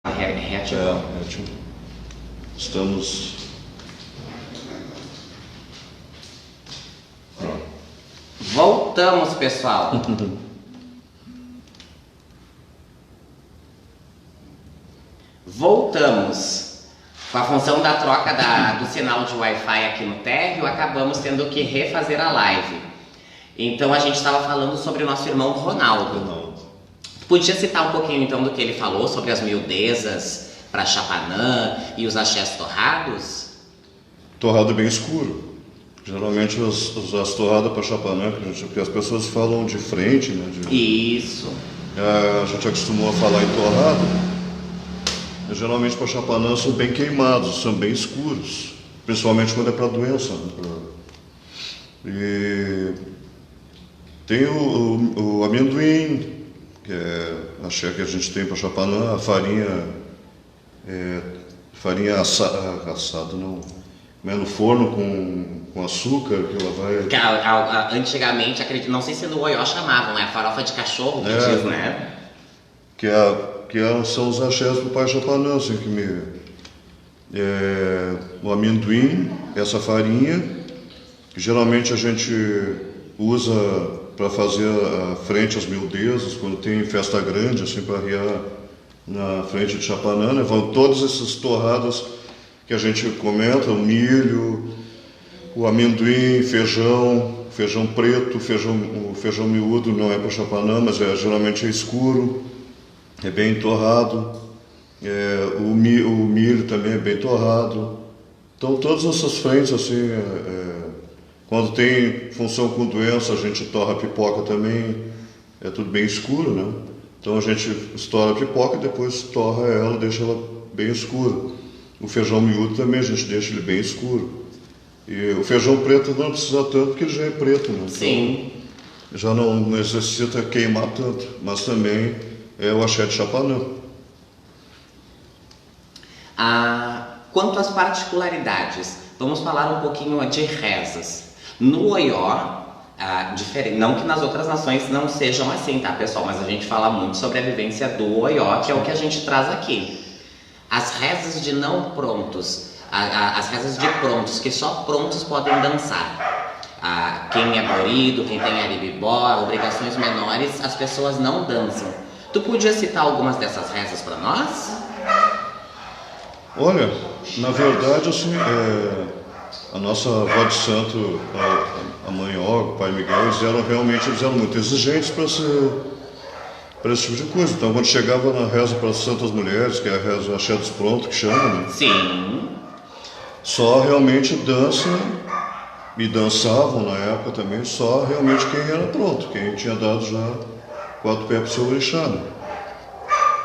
Reativo. Reativo. Estamos... Voltamos, pessoal. Voltamos. Com a função da troca do sinal de Wi-Fi aqui no térreo, acabamos tendo que refazer a live. Então a gente estava falando sobre o nosso irmão Ronaldo. Podia citar um pouquinho então do que ele falou sobre as miudezas para Chapanã e os axés torrados? Torrado bem escuro. Geralmente as torradas para Chapanã, que as pessoas falam de frente, né? Isso. A gente acostumou a falar em torrado. Geralmente para Chapanã são bem queimados, são bem escuros. Principalmente quando é para doença. Né? E tem o amendoim, que é a axé que a gente tem para Chapanã, a farinha assada, não, mas no forno com açúcar, que ela vai... Antigamente, acredito, não sei se no Oió chamavam, né? Farofa de cachorro, que diz, né? São os axés do pai Chapanã, assim, o amendoim, essa farinha, que geralmente a gente usa para fazer a frente às miudezas, quando tem festa grande, assim, para arriar na frente de Chapanã, né? Vão todas essas torradas que a gente comenta, o milho, o amendoim, feijão preto, o feijão miúdo não é para Chapanã, mas geralmente é escuro, é bem torrado, o milho também é bem torrado. Então todas essas frentes, assim, quando tem função com doença, a gente torra a pipoca também, é tudo bem escuro, né? Então a gente estoura a pipoca e depois torra ela, deixa ela bem escura. O feijão miúdo também a gente deixa ele bem escuro. E o feijão preto não precisa tanto porque ele já é preto, né? Então, sim. Já não necessita queimar tanto, mas também é o axé de Chapanã. Quanto às particularidades, vamos falar um pouquinho de rezas. No Oió, diferente, não que nas outras nações não sejam assim, tá, pessoal? Mas a gente fala muito sobre a vivência do Oió, que é o que a gente traz aqui. As rezas de não prontos, as rezas de prontos, que só prontos podem dançar. Quem é borido, quem tem aribibó, obrigações menores, as pessoas não dançam. Tu podia citar algumas dessas rezas para nós? Olha, na verdade, assim, a nossa avó de santo, a mãe Olga, o pai Miguel, eles eram muito exigentes para esse tipo de coisa. Então, quando chegava na reza para as santas mulheres, que é a reza axé dos prontos, que chama, né? Sim. Só realmente dança, e dançavam na época também, só realmente quem era pronto, quem tinha dado já 4 pés para o seu orixá, né?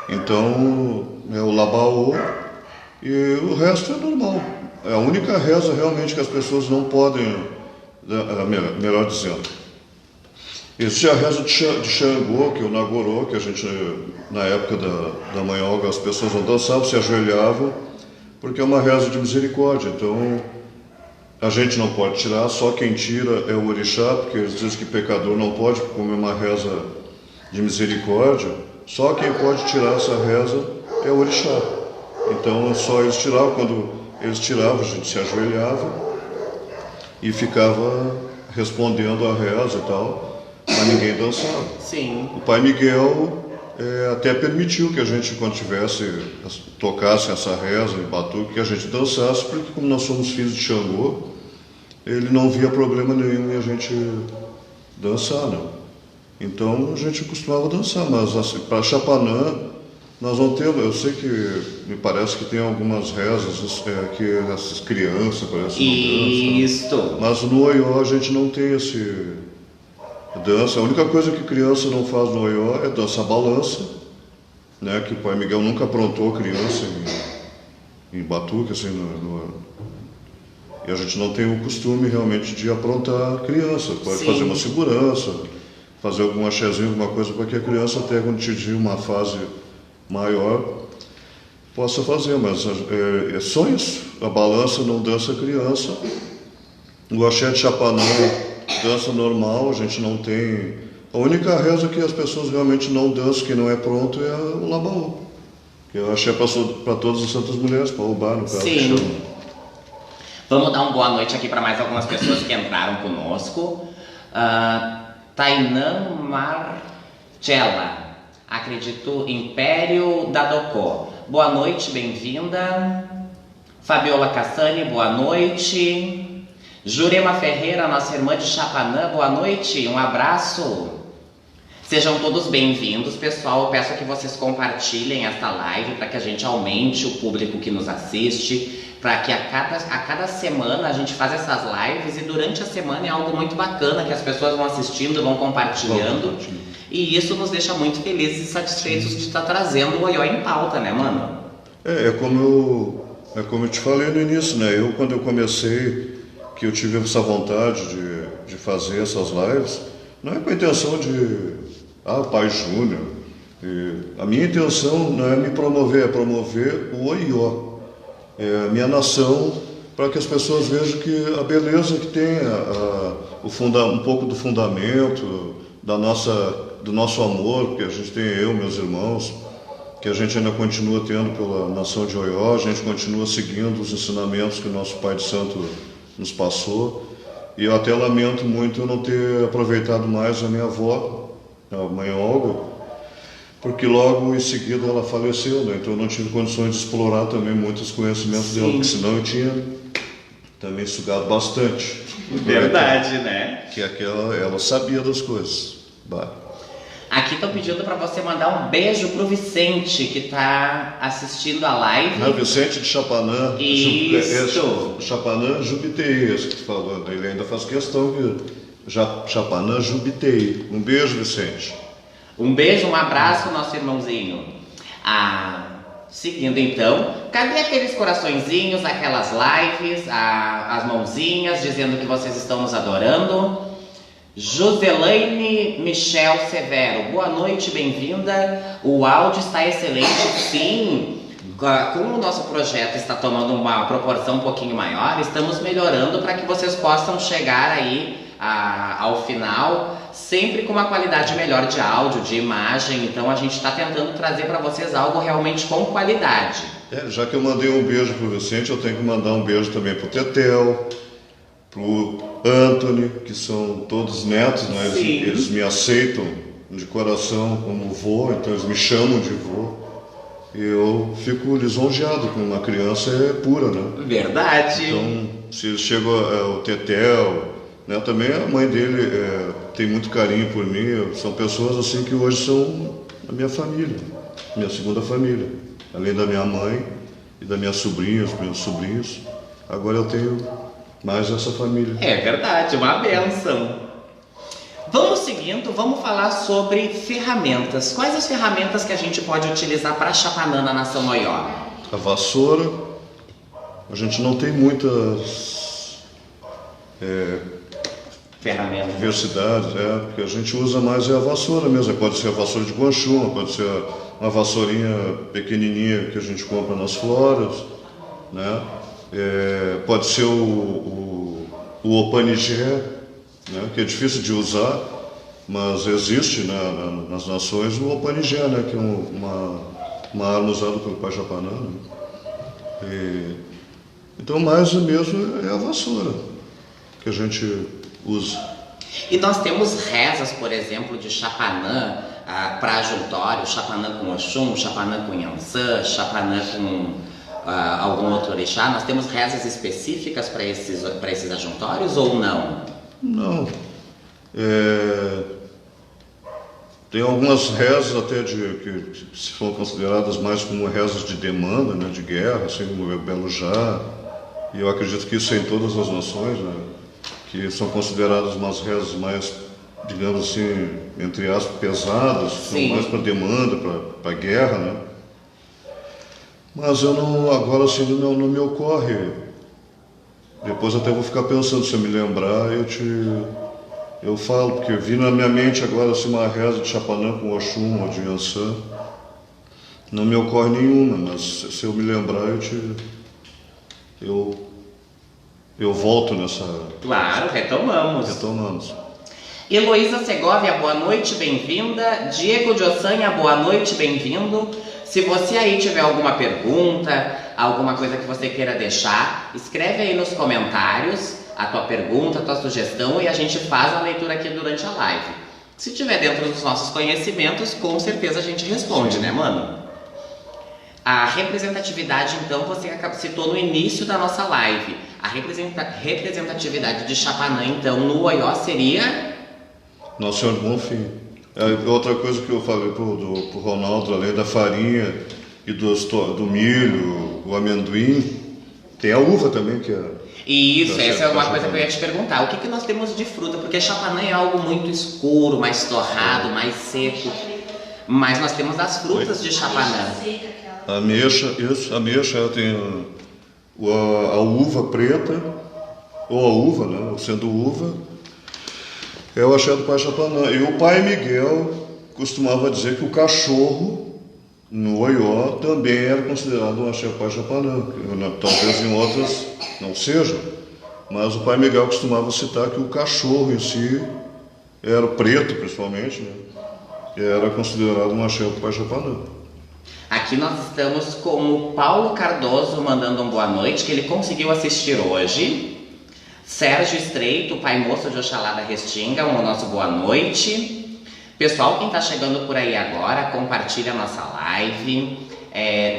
Então, é o labaô e o resto é normal. É a única reza realmente que as pessoas não podem, melhor dizendo. Existe a reza de Xangô, que é o Nagorô, que a gente, na época da mãe Olga, as pessoas não dançavam, se ajoelhavam, porque é uma reza de misericórdia. Então, a gente não pode tirar, só quem tira é o orixá, porque eles dizem que pecador não pode, como é uma reza de misericórdia, só quem pode tirar essa reza é o orixá. Então, só eles tiravam. Quando eles tiravam, a gente se ajoelhava e ficava respondendo a reza e tal, mas ninguém dançava. Sim. O pai Miguel até permitiu que a gente, quando tocasse essa reza em batuque, que a gente dançasse, porque como nós somos filhos de Xangô, ele não via problema nenhum em a gente dançar, né? Então a gente costumava dançar, mas assim, para Chapanã nós não temos. Eu sei que me parece que tem algumas rezas que essas crianças parecem que Isto. dançam, mas no Oió a gente não tem esse dança. A única coisa que criança não faz no Oió é dançar balança, né? Que o pai Miguel nunca aprontou criança em batuque, assim, e a gente não tem o costume realmente de aprontar criança. Pode Sim. fazer uma segurança, fazer algum axézinho, alguma coisa, para que a criança, até quando atingir uma fase maior, possa fazer, mas é só isso. A balança não dança criança, o axé de Chapanã dança normal, a gente não tem. A única reza que as pessoas realmente não dançam, que não é pronto, é o labaú. Que eu achei para todas as santas mulheres, para roubar, no caso. Sim. Vamos dar uma boa noite aqui para mais algumas pessoas que entraram conosco. Tainã Marcella, acredito, Império da Docó. Boa noite, bem-vinda. Fabiola Cassani, boa noite. Jurema Ferreira, nossa irmã de Chapanã, boa noite, um abraço. Sejam todos bem-vindos, pessoal. Eu peço que vocês compartilhem esta live para que a gente aumente o público que nos assiste, para que a cada semana a gente faça essas lives, e durante a semana é algo muito bacana que as pessoas vão assistindo, vão compartilhando, e isso nos deixa muito felizes e satisfeitos de estar trazendo o Oió em pauta, né, mano? É como eu te falei no início, né? Quando eu comecei, que eu tive essa vontade de fazer essas lives, não é com a intenção de Pai Júnior. A minha intenção não é me promover, é promover o Oió, a minha nação, para que as pessoas vejam que a beleza que tem, um pouco do fundamento do nosso amor que a gente tem, eu, meus irmãos, que a gente ainda continua tendo pela nação de Oió, a gente continua seguindo os ensinamentos que o nosso Pai de Santo nos passou. E eu até lamento muito eu não ter aproveitado mais a minha avó, a mãe Olga, porque logo em seguida ela faleceu, né? Então eu não tive condições de explorar também muitos conhecimentos dela, porque senão eu tinha também sugado bastante. Verdade, né? Que ela sabia das coisas. Bah. Aqui estão pedindo para você mandar um beijo pro Vicente, que está assistindo a live. Vicente de Chapanã. Isso. Chapanã Jubitei, que tu falou. Ele ainda faz questão que Chapanã Jubitei. Um beijo, Vicente. Um beijo, um abraço, nosso irmãozinho. Seguindo então, cadê aqueles coraçõezinhos, aquelas lives, as mãozinhas dizendo que vocês estão nos adorando? Joselaine Michel Severo, boa noite, bem-vinda. O áudio está excelente, sim. Como o nosso projeto está tomando uma proporção um pouquinho maior, estamos melhorando para que vocês possam chegar aí ao final sempre com uma qualidade melhor de áudio, de imagem. Então a gente está tentando trazer para vocês algo realmente com qualidade. Já que eu mandei um beijo pro Vicente, eu tenho que mandar um beijo também pro Tetel, pro Anthony, que são todos netos, né? Eles me aceitam de coração como vô, então eles me chamam de vô. E eu fico lisonjeado, com uma criança é pura, né? Verdade. Então, se chega o Tetel, né? Também a mãe dele tem muito carinho por mim. São pessoas assim que hoje são a minha família, minha segunda família. Além da minha mãe e da minha sobrinha, os meus sobrinhos, agora eu tenho mais essa família. É verdade, uma bênção. Vamos seguindo, vamos falar sobre ferramentas. Quais as ferramentas que a gente pode utilizar para Chapanã na nação Oió? A vassoura, a gente não tem muitas ferramentas, diversidades, porque a gente usa mais a vassoura mesmo. Pode ser a vassoura de guanchuma, pode ser uma vassourinha pequenininha que a gente compra nas floras, né? Pode ser o opanigé, né? Que é difícil de usar, mas existe, né, nas nações o opanigé, né? Que é uma arma usada pelo Pai Chapanã, né? Então mais mesmo é a vassoura que a gente usa. E nós temos rezas, por exemplo, de Chapanã para juntório, Chapanã com Oxum, Chapanã com Iansã, Chapanã com algum outro orixá. Nós temos rezas específicas para esses ajuntórios ou não? Não. Tem algumas rezas até que se foram consideradas mais como rezas de demanda, né, de guerra, assim como o Belujá. E eu acredito que isso é em todas as nações, né, que são consideradas umas rezas mais, digamos assim, entre aspas, pesadas, são mais para demanda, para guerra, né. Mas eu não, agora assim, não me ocorre. Depois até vou ficar pensando, se eu me lembrar, eu falo, porque eu vi na minha mente agora assim, uma reza de Chapanã com Oxum ou de Iansã. Não me ocorre nenhuma, mas se eu me lembrar, eu volto nessa... Claro, retomamos. Heloísa Segovia, boa noite, bem-vinda. Diego de Ossanha, boa noite, bem-vindo. Se você aí tiver alguma pergunta, alguma coisa que você queira deixar, escreve aí nos comentários a tua pergunta, a tua sugestão e a gente faz a leitura aqui durante a live. Se tiver dentro dos nossos conhecimentos, com certeza a gente responde, né, mano? A representatividade, então, você citou no início da nossa live. A representatividade de Chapanã, então, no Oió seria... Nosso Senhor do Bom Fim. Outra coisa que eu falei pro Ronaldo, além da farinha e do milho, o amendoim, tem a uva também, que é... Isso, essa é uma coisa que eu ia te perguntar. O que nós temos de fruta? Porque Chapanã é algo muito escuro, mais torrado, mais seco. Mas nós temos as frutas de Chapanã. Ameixa, isso, ameixa tem a uva preta, ou a uva, né? Sendo uva, é o axé do Pai Chapanã. E o Pai Miguel costumava dizer que o cachorro no Oió também era considerado um axé do Pai Chapanã. Talvez em outras não seja, mas o Pai Miguel costumava citar que o cachorro em si, era preto principalmente, né? Era considerado um axé do Pai Chapanã. Aqui nós estamos com o Paulo Cardoso mandando um boa noite, que ele conseguiu assistir hoje. Sérgio Estreito, pai moço de Oxalá da Restinga, um nosso boa noite. Pessoal, quem está chegando por aí agora, compartilha a nossa live,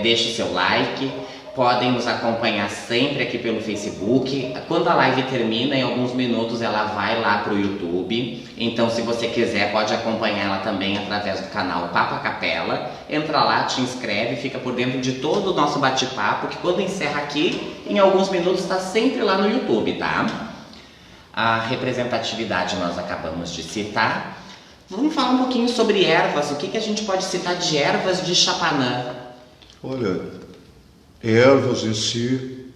deixe seu like. Podem nos acompanhar sempre aqui pelo Facebook. Quando a live termina, em alguns minutos ela vai lá para o YouTube. Então, se você quiser, pode acompanhar ela também através do canal Papo a Capela. Entra lá, te inscreve, fica por dentro de todo o nosso bate-papo, que quando encerra aqui, em alguns minutos está sempre lá no YouTube, tá? A representatividade nós acabamos de citar. Vamos falar um pouquinho sobre ervas. O que a gente pode citar de ervas de Chapanã? Olha, ervas em si,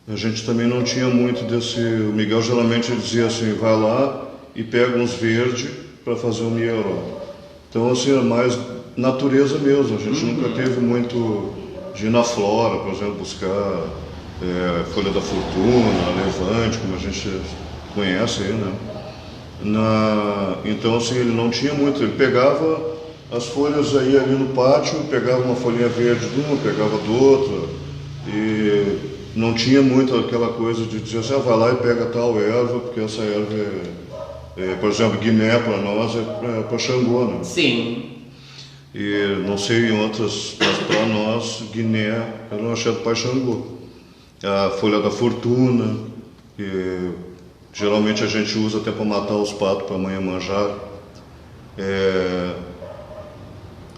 a gente também não tinha muito desse... O Miguel geralmente dizia assim, vai lá e pega uns verdes para fazer um mieló. Então assim, é mais natureza mesmo, a gente nunca teve muito de ir na flora, por exemplo, buscar folha da fortuna, levante, como a gente conhece aí, né? Então assim, ele não tinha muito, ele pegava as folhas aí ali no pátio, pegava uma folhinha verde de uma, pegava do outro, e não tinha muito aquela coisa de dizer assim, vai lá e pega tal erva, porque essa erva por exemplo, Guiné para nós é para Xangô, né? Sim. E não sei em outras, mas para nós, Guiné era um axé do Pai Xangô. A folha da fortuna, que geralmente a gente usa até para matar os patos para amanhã manjar.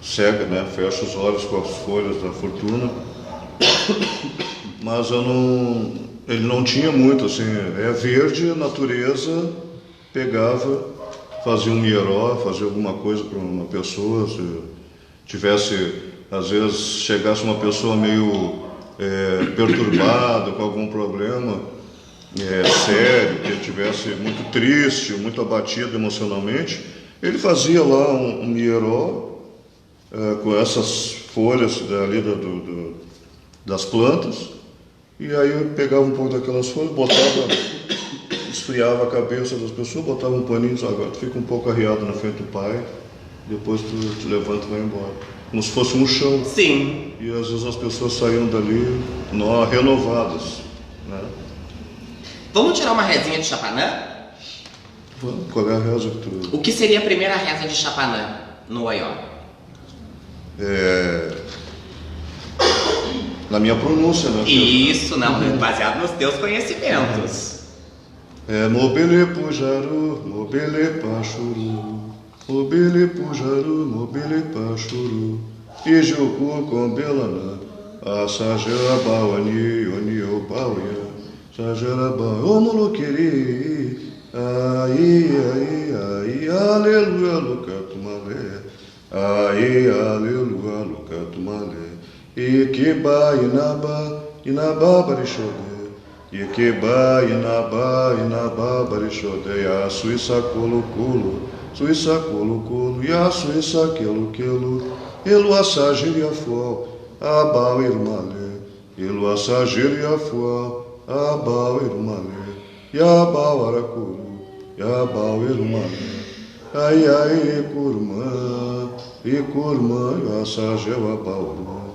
Cega, né? Fecha os olhos com as folhas da fortuna. Mas ele não tinha muito, assim, verde, a natureza pegava, fazia um mieró, fazia alguma coisa para uma pessoa, se tivesse, às vezes, chegasse uma pessoa meio perturbada, com algum problema sério, que estivesse muito triste, muito abatido emocionalmente, ele fazia lá um mieró com essas folhas ali das plantas, e aí eu pegava um pouco daquelas folhas, botava, esfriava a cabeça das pessoas, botava um paninho, agora tu fica um pouco arriado na frente do pai, depois tu te levanta e vai embora. Como se fosse um chão. Sim. E às vezes as pessoas saíam dali renovadas, né? Vamos tirar uma rezinha de Chapanã? Vamos, qual é a reza que tu... O que seria a primeira reza de Chapanã no Oió? Na minha pronúncia, né? Isso, não, baseado nos teus conhecimentos. Mobile pujaru, mobile pachuru, mobile pujaru, mobile pachuru, ijuku kombelana, asajera bawani, onio bawya, sajera bawya, omolokiri, ai, aleluia, lucatumale, ai, aleluia, lucatumale, ikeba inaba barishode. Ikeba inaba barishode, ya suíça colo, ya suíça quelo, elu assagir yafo, abau irmale, elu assagir yafo, abau irmale, yabau aracuru, yabau irmale, ai kurma, e curma, assagewa bauru.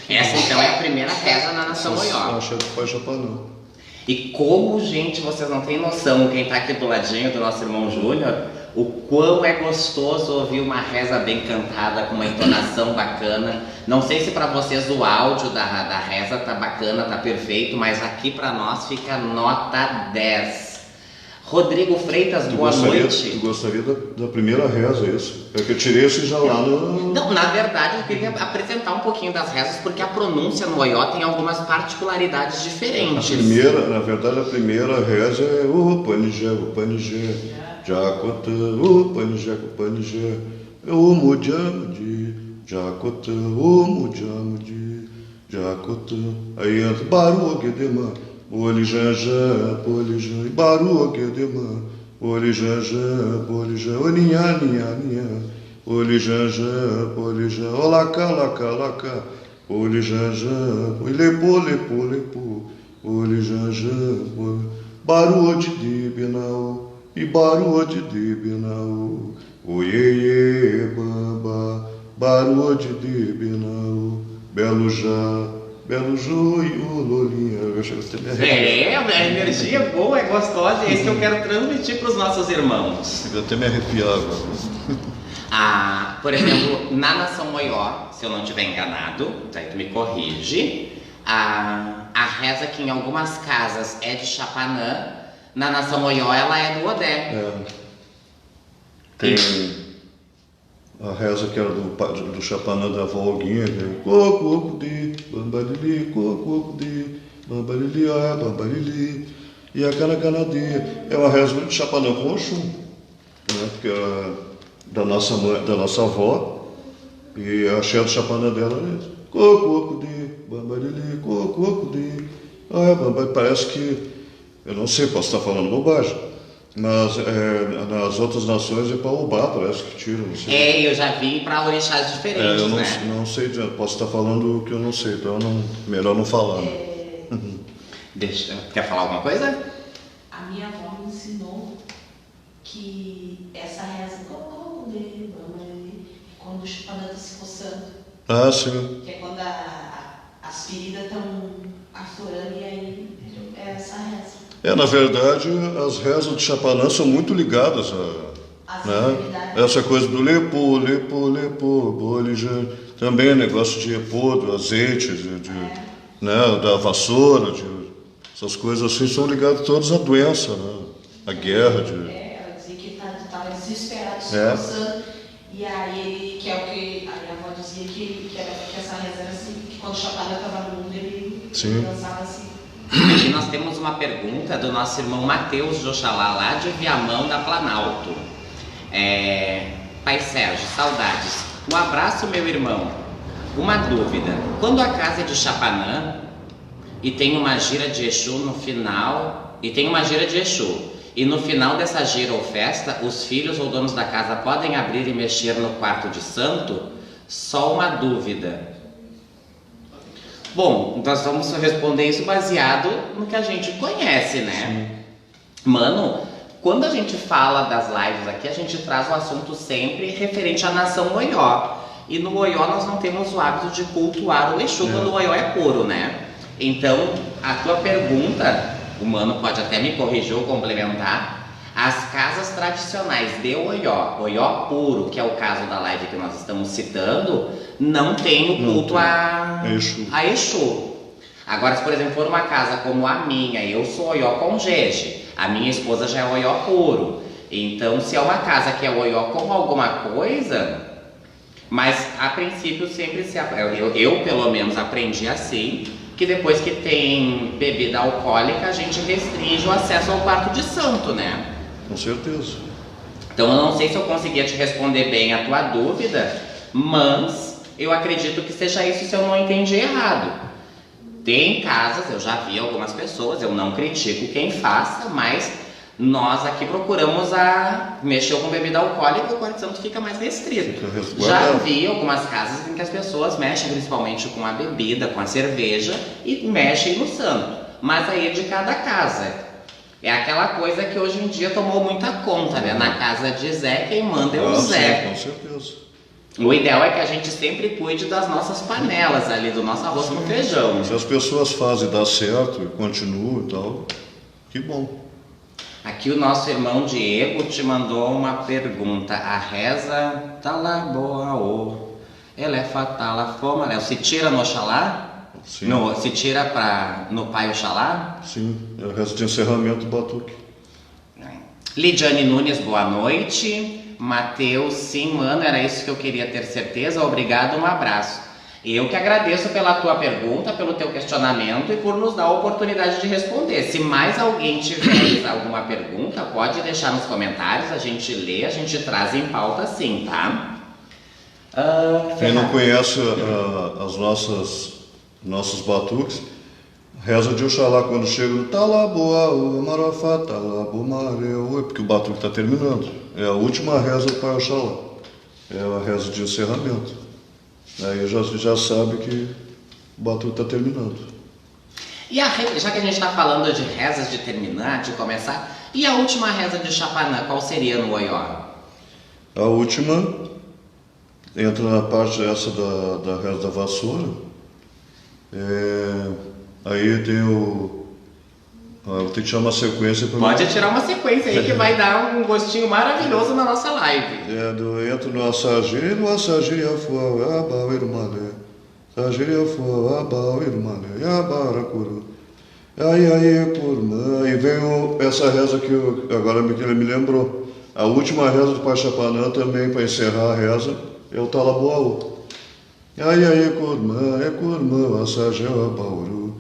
Essa então é a primeira reza na nação Oió. Acha do Pai Chapanã. E como, gente, vocês não têm noção, quem tá aqui do ladinho do nosso irmão Júnior, o quão é gostoso ouvir uma reza bem cantada, com uma entonação bacana. Não sei se para vocês o áudio da reza tá bacana, tá perfeito, mas aqui para nós fica nota 10. Rodrigo Freitas, boa noite. Tu gostaria da primeira reza, isso? É que eu tirei esse já lá no... Não, na verdade eu queria apresentar um pouquinho das rezas, porque a pronúncia no Oió tem algumas particularidades diferentes. Na verdade, a primeira reza é o Panijé, Jacotã, o Panijé, o Mujamudi, Jacotã, o Mujamudi, Jacotã. Aí entra Baru Gedemã, Polijanja, Baru Gedemã, Polijanja, Oninha, Polijanja, Olacá, Polijanja, Lepo, Polijanja, Baru de Benau, e Baru de Benau, Oiê, Bamba, Baru de Benau, Belo Joio, Lolinha. Eu acho que você a energia é boa, é gostosa, e é isso que eu quero transmitir para os nossos irmãos. Eu até me arrepiar agora. Por exemplo, na nação Oió, se eu não estiver enganado, daí tu me corrige, a reza que em algumas casas é de Chapanã, na nação Oió ela é do Odé. Tem a reza que era do Chapanã da avó Olguinha, que é coco de bambalili, bambalili, e a canacanadê. É uma reza de Chapanã com Oxum, né? Porque era da nossa mãe, da nossa avó, e a cheia do Chapanã dela é isso. Coco de bambalili, coco de. Parece que, eu não sei, posso estar falando bobagem, mas nas outras nações é para Obá, parece que tiram. Não sei. Eu já vi para orixás diferentes, eu né? não sei, posso estar falando o que eu não sei, então melhor não falar. Quer falar alguma coisa? A minha avó me ensinou que essa reza quando o Chapanã está se coçando. Sim. Que é quando as feridas estão aflorando, e aí é essa reza. Na verdade, as rezas de Chapanã são muito ligadas a essa coisa do lepo, bolijã. Também é negócio de repor, do azeite, da vassoura, essas coisas assim são ligadas todas à doença, né? À guerra. Ela dizia que estava desesperado, se coçando, e aí que é o que a minha avó dizia que essa reza era assim, que quando o Chapanã estava no mundo ele dançava assim. Aqui nós temos uma pergunta do nosso irmão Mateus de Oxalá, lá de Viamão da Planalto. Pai Sérgio, saudades. Um abraço, meu irmão. Uma dúvida. Quando a casa é de Chapanã e tem uma gira de Exu no final, e no final dessa gira ou festa, os filhos ou donos da casa podem abrir e mexer no quarto de santo? Só uma dúvida. Bom, nós vamos responder isso baseado no que a gente conhece, né? Sim. Mano, quando a gente fala das lives aqui, a gente traz o assunto sempre referente à nação Oió. E no Oió nós não temos o hábito de cultuar o Exu quando o Oió é puro, né? Então, a tua pergunta, o Mano pode até me corrigir ou complementar, as casas tradicionais de Oió, Oió puro, que é o caso da live que nós estamos citando, não tem o culto a Exu. Agora, se por exemplo for uma casa como a minha, eu sou Oió com Jeje, a minha esposa já é Oió puro. Então, se é uma casa que é Oió com alguma coisa, mas a princípio sempre eu pelo menos aprendi assim, que depois que tem bebida alcoólica, a gente restringe o acesso ao quarto de santo, né? Com certeza. Então eu não sei se eu conseguia te responder bem a tua dúvida, mas eu acredito que seja isso, se eu não entendi errado. Tem casas, eu já vi algumas pessoas, eu não critico quem faça, mas nós aqui procuramos mexer com bebida alcoólica e o quarto de santo fica mais restrito. Já vi algumas casas em que as pessoas mexem principalmente com a bebida, com a cerveja e mexem no santo, mas aí é de cada casa. É aquela coisa que hoje em dia tomou muita conta, né? Na casa de Zé, quem manda é o Zé. Sim, com certeza. O ideal é que a gente sempre cuide das nossas panelas ali, do nosso arroz com feijão. Se as pessoas fazem dar certo e continuam e tal, que bom. Aqui o nosso irmão Diego te mandou uma pergunta. A reza tá lá boa, ela é fatal, foma, né? Se tira no Oxalá? Sim. No, se tira no Pai Oxalá? Sim, é o resto de encerramento do batuque. Lidiane Nunes, boa noite. Mateus, sim, mano, era isso que eu queria ter certeza. Obrigado, um abraço. Eu que agradeço pela tua pergunta, pelo teu questionamento e por nos dar a oportunidade de responder. Se mais alguém tiver alguma pergunta, pode deixar nos comentários, a gente lê, a gente traz em pauta sim, tá? Quem não conhece nossos batuques, reza de Oxalá quando chega no Talaboa, Marafá, Talabomareu, porque o batuque está terminando. É a última reza do Pai Oxalá. É a reza de encerramento. Aí já sabe que o batuque está terminando. E já que a gente está falando de rezas de terminar, de começar, e a última reza de Chapanã, qual seria no Oió? A última entra na parte essa da reza da vassoura. Aí tem vou ter que tirar uma sequência para Pode tirar uma sequência aí que vai dar um gostinho maravilhoso na nossa live. Entro no Assagiri, no Assagiri Afuá, Abau Irmalé, Assagiri Afuá, Abau Irmalé, Abaracuru, aí Curmã, e vem essa reza que agora ele me lembrou. A última reza do Pai Chapanã também, para encerrar a reza, é o Talaboaú. Aí Curmã, Assagiri Abauru,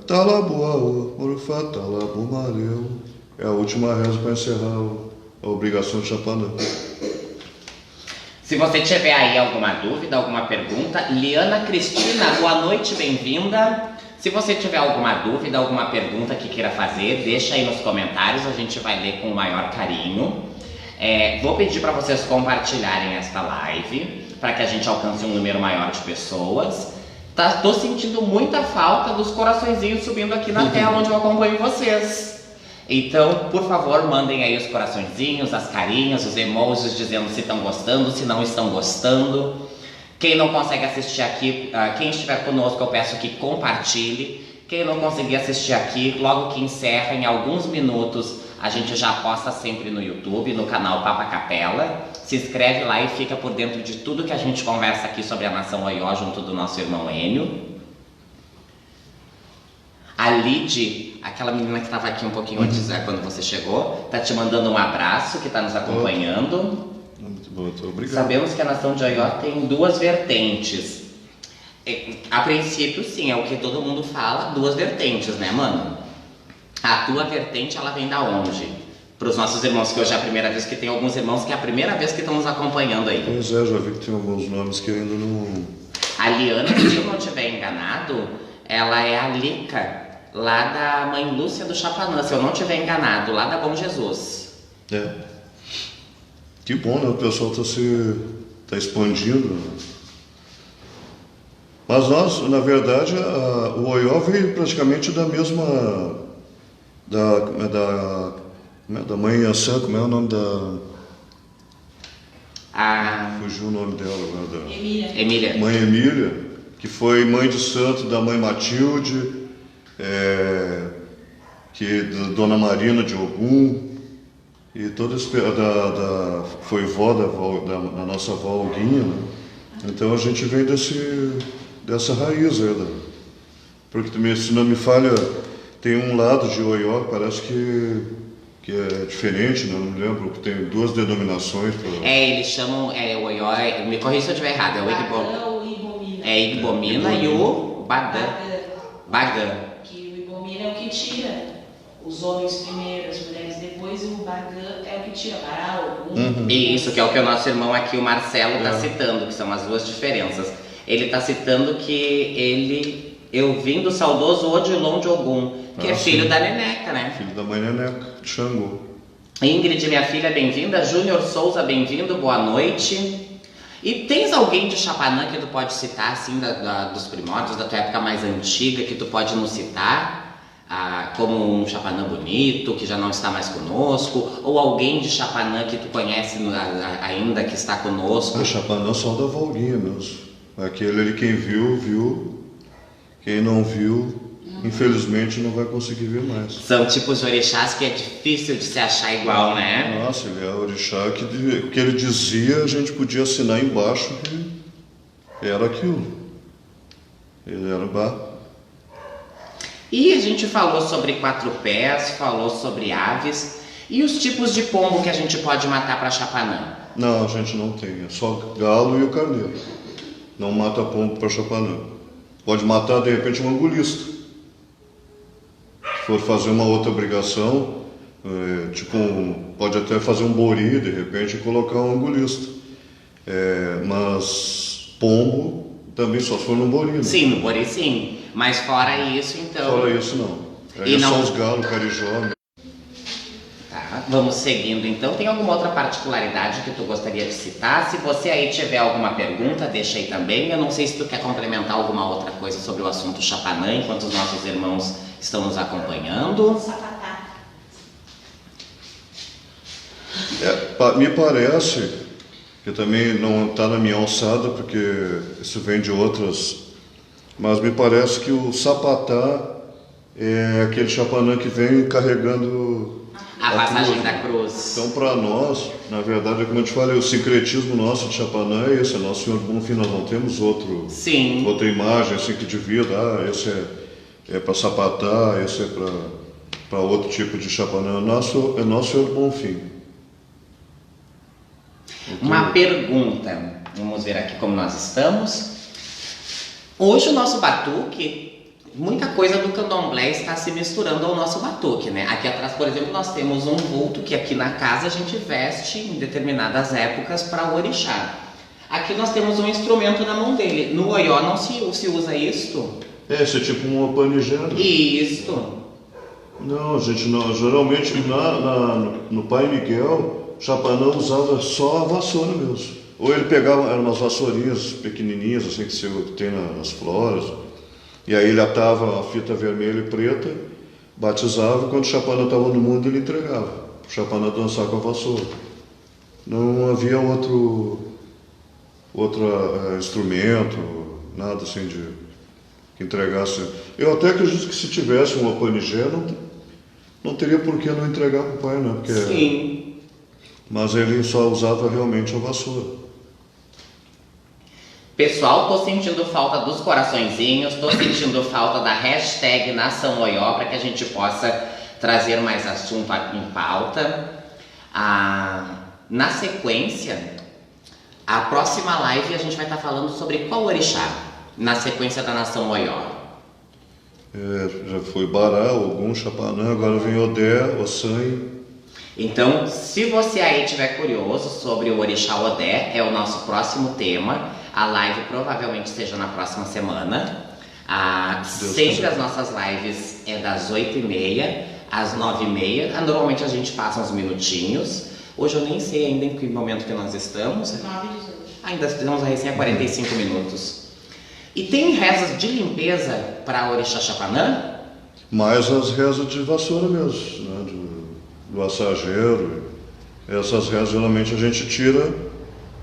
Talaboaú, Morufá, Talabomareu. É a última reza para encerrar a obrigação de Chapanã. Se você tiver aí alguma dúvida, alguma pergunta, Liana Cristina, boa noite, bem-vinda. Se você tiver alguma dúvida, alguma pergunta que queira fazer, deixa aí nos comentários, a gente vai ler com o maior carinho. Vou pedir para vocês compartilharem esta live, para que a gente alcance um número maior de pessoas. Tô sentindo muita falta dos coraçõezinhos subindo aqui na tela onde eu acompanho vocês. Então, por favor, mandem aí os coraçõezinhos, as carinhas, os emojis dizendo se estão gostando, se não estão gostando. Quem não consegue assistir aqui, quem estiver conosco, eu peço que compartilhe. Quem não conseguir assistir aqui, logo que encerra, em alguns minutos, a gente já posta sempre no YouTube, no canal Papa Capela. Se inscreve lá e fica por dentro de tudo que a gente conversa aqui sobre a nação Oió junto do nosso irmão Enio. A Lid, aquela menina que estava aqui um pouquinho antes, quando você chegou, tá te mandando um abraço, que tá nos acompanhando. Muito bom, obrigado. Sabemos que a nação de Oió tem duas vertentes. A princípio, sim, é o que todo mundo fala, duas vertentes, né, mano? A tua vertente, ela vem da onde? Para os nossos irmãos, que hoje é a primeira vez que tem alguns irmãos que é a primeira vez que estão nos acompanhando aí. Pois é, já vi que tem alguns nomes que ainda não... A Liana, se eu não estiver enganado, ela é a Lica, lá da Mãe Lúcia do Chapanã, se eu não estiver enganado, lá da Bom Jesus. Que bom, né? O pessoal tá expandindo. Mas nós, na verdade, o Oió veio praticamente da mesma... Da mãe Ançã, como é o nome da... Fugiu o nome dela agora. Emília. Mãe Emília, que foi mãe de santo da mãe Matilde, Dona Marina de Ogum, e toda foi vó da nossa avó Olguinha, né? Então a gente vem dessa raiz aí, porque também, se não me falha, tem um lado de Oió que parece que é diferente, né? Não me lembro, que tem duas denominações. Eles chamam o Oió, me corrija se eu estiver errado, é o Igbomina. Igbomina e o Bagã. Que o Igbomina é o que tira os homens primeiro, as mulheres depois, e o Bagã é o que tira para algum. Isso, que é o que o nosso irmão aqui, o Marcelo, está citando, que são as duas diferenças. Ele está citando que eu vim do saudoso Odilon de Ogum, que é filho da Neneca, né? Filho da mãe Neneca, de Xangô. Ingrid, minha filha, bem-vinda. Júnior Souza, bem-vindo, boa noite. E tens alguém de Chapanã que tu pode citar, assim, dos primórdios, da tua época mais antiga, que tu pode nos citar? como um Chapanã bonito, que já não está mais conosco, ou alguém de Chapanã que tu conhece ainda, que está conosco? A Chapanã só da Volguinha mesmo. Aquele ali, quem viu, viu. Quem não viu, infelizmente não vai conseguir ver mais. São tipos de orixás que é difícil de se achar igual, né? Nossa, ele é orixá que o que ele dizia, a gente podia assinar embaixo que era aquilo. Ele era E a gente falou sobre 4 pés, falou sobre aves. E os tipos de pombo que a gente pode matar para Chapanã? Não, a gente não tem. É só galo e o carneiro. Não mata pombo para Chapanã. Pode matar, de repente, um angulista. Se for fazer uma outra obrigação, pode até fazer um bori, de repente, e colocar um angulista. Mas pombo também só se for no bori, né? Sim, no bori sim. Mas fora isso, então... Fora isso, não. Aí são os galos, carijó. Tá, vamos seguindo então. Tem alguma outra particularidade que tu gostaria de citar? Se você aí tiver alguma pergunta, deixa aí também. Eu não sei se tu quer complementar alguma outra coisa sobre o assunto Chapanã, enquanto os nossos irmãos estão nos acompanhando. Sapatá. Me parece que também não está na minha alçada, porque isso vem de outras, mas me parece que o sapatá é aquele Chapanã que vem carregando a passagem cruz. da cruz. Então, para nós, na verdade, como eu te falei, o sincretismo nosso de Chapanã é esse, é Nosso Senhor Bonfim. Nós não temos outra imagem assim que divida, esse é para sapatá, esse é para outro tipo de Chapanã. É Nosso Senhor Bonfim. Então, uma pergunta, vamos ver aqui como nós estamos. Hoje o nosso batuque, muita coisa do candomblé está se misturando ao nosso batuque, né? Aqui atrás, por exemplo, nós temos um vulto que aqui na casa a gente veste em determinadas épocas para o orixá. Aqui nós temos um instrumento na mão dele. No Oió não se usa isto? Esse é tipo uma panigena. Isto. Não, gente, não. Geralmente no Pai Miguel, o Chapanã usava só a vassoura mesmo. Ou ele pegava, eram umas vassourinhas pequenininhas, assim, que você tem nas floras. E aí ele atava a fita vermelha e preta, batizava, e quando o Chapanã estava no mundo, ele entregava. O Chapanã dançar com a vassoura. Não havia outro instrumento, nada assim que entregasse. Eu até acredito que se tivesse uma panigena, não teria por que não entregar para o pai, né? Porque, sim. Mas ele só usava realmente a vassoura. Pessoal, tô sentindo falta dos coraçõezinhos, tô sentindo falta da hashtag Nação Oió para que a gente possa trazer mais assunto em pauta. Na sequência, a próxima live a gente vai estar falando sobre qual orixá, na sequência da Nação Oió. Já foi Bará, Ogum, Chapanã, agora vem Odé, Ossanho. Então, se você aí estiver curioso sobre o orixá Odé, é o nosso próximo tema. A live provavelmente seja na próxima semana. Sempre as nossas lives é das 8h30 às 9h30. Normalmente a gente passa uns minutinhos. Hoje eu nem sei ainda em que momento que nós estamos. 9h18. Ainda estamos recém a 45 minutos. E tem rezas de limpeza para orixá Chapanã? Mais as rezas de vassoura mesmo, né? Do assageiro. Essas rezas geralmente a gente tira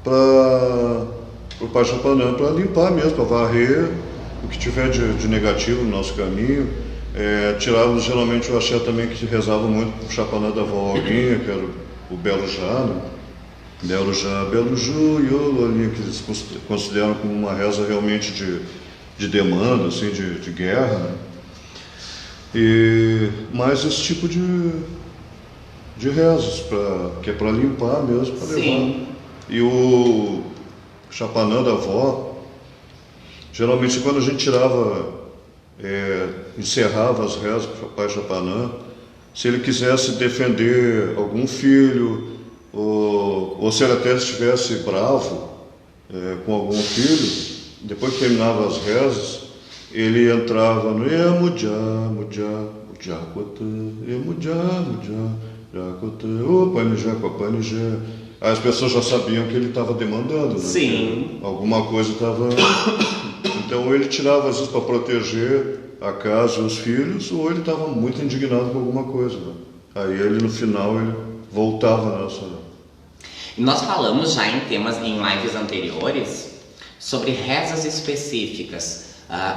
para o Pai Chapanã, para limpar mesmo, para varrer o que tiver de negativo no nosso caminho. Tirávamos geralmente o axé também, que rezava muito para o Chapanã da Vó Alguinha, que era o Belo Já, né? Belo Já, Belo Ju, Iolo, que eles consideram como uma reza realmente de demanda, assim, de guerra, né? E mais esse tipo de rezas, que é para limpar mesmo, para levar. E o Chapanã da avó, geralmente quando a gente tirava, encerrava as rezas para o Pai Chapanã, se ele quisesse defender algum filho, ou se ele até estivesse bravo com algum filho, depois que terminava as rezas, ele entrava no Emujá, Mujá, Mujakota, Emujá, Mujá, Jakota, ô Panijé, com a Panijé. Aí as pessoas já sabiam que ele estava demandando, né? Sim. Alguma coisa estava... Então ele tirava às vezes para proteger a casa e os filhos, ou ele estava muito indignado com alguma coisa, né? Aí ele, no final, ele voltava nessa... E nós falamos já em temas, em lives anteriores, sobre rezas específicas.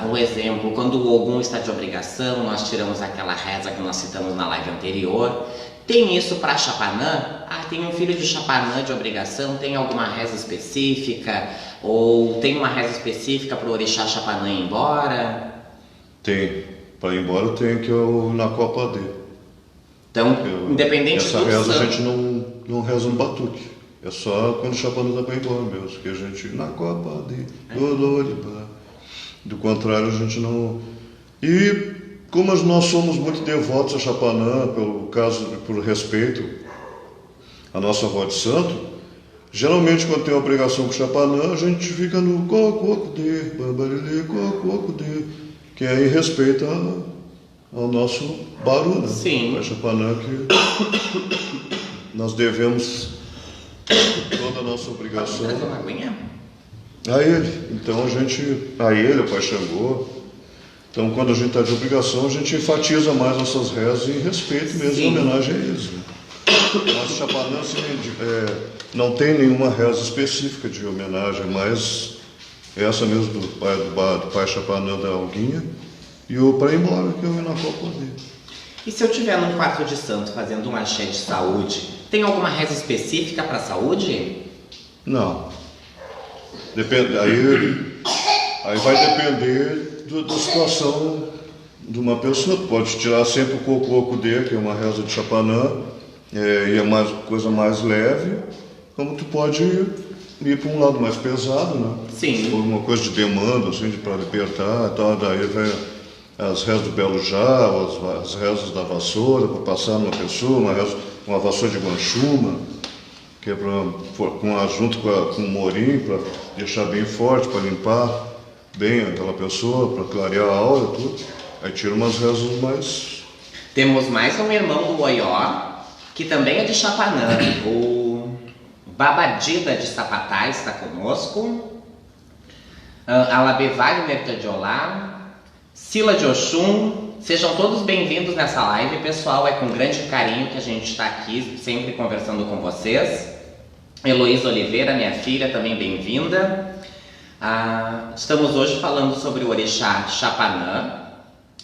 Um exemplo, quando o Ogum está de obrigação, nós tiramos aquela reza que nós citamos na live anterior. Tem isso para Chapanã? Tem um filho de Chapanã de obrigação, tem alguma reza específica? Ou tem uma reza específica para o orixá Chapanã ir embora? Tem. Para ir embora tem, que é o na Copa D. Então, independente essa do reza santo... a gente não reza no batuque. É só quando o Chapanã dá para ir embora mesmo, que a gente, na Copa D, do contrário a gente não... E como nós somos muito devotos a Chapanã, por respeito à nossa avó de santo, geralmente quando tem obrigação com o Chapanã, a gente fica no Cococude, Bambarilê, Cococude, que é em respeito ao nosso Baru, né? Sim. A Chapanã que nós devemos toda a nossa obrigação Pode trazer uma aguinha? a ele. Então a ele, o Pai Xangô. Então quando a gente está de obrigação, a gente enfatiza mais nossas rezas em respeito mesmo, em homenagem a eles. Né? Nosso Chapanã não tem nenhuma reza específica de homenagem, mas essa mesmo do Pai Chapanã da Alguinha e o para ir embora, que é o Inacó Poder. E se eu estiver num quarto de santo fazendo um axé de saúde, tem alguma reza específica para saúde? Não. Depende, aí vai depender da situação de uma pessoa. Tu pode tirar sempre o Cococude, que é uma reza de Chapanã, e é coisa mais leve, como tu pode ir para um lado mais pesado, né? Sim. Se for uma coisa de demanda, assim, para libertar e tal, daí vem as rezas do Belo Já, as rezas da vassoura, para passar numa pessoa, uma vassoura de guanchuma, que é junto com o morim, para deixar bem forte, para limpar bem aquela pessoa, para clarear a aura, tudo. Aí tira umas rezas mais... Temos mais um irmão do Oió, que também é de Chapanã, o Babadida de Sapatais está conosco, Alabê Wagner de Adiolá, Sila de Oxum. Sejam todos bem-vindos nessa live, pessoal. É com grande carinho que a gente está aqui, sempre conversando com vocês. Heloísa Oliveira, minha filha, também bem-vinda. Estamos hoje falando sobre o orixá Chapanã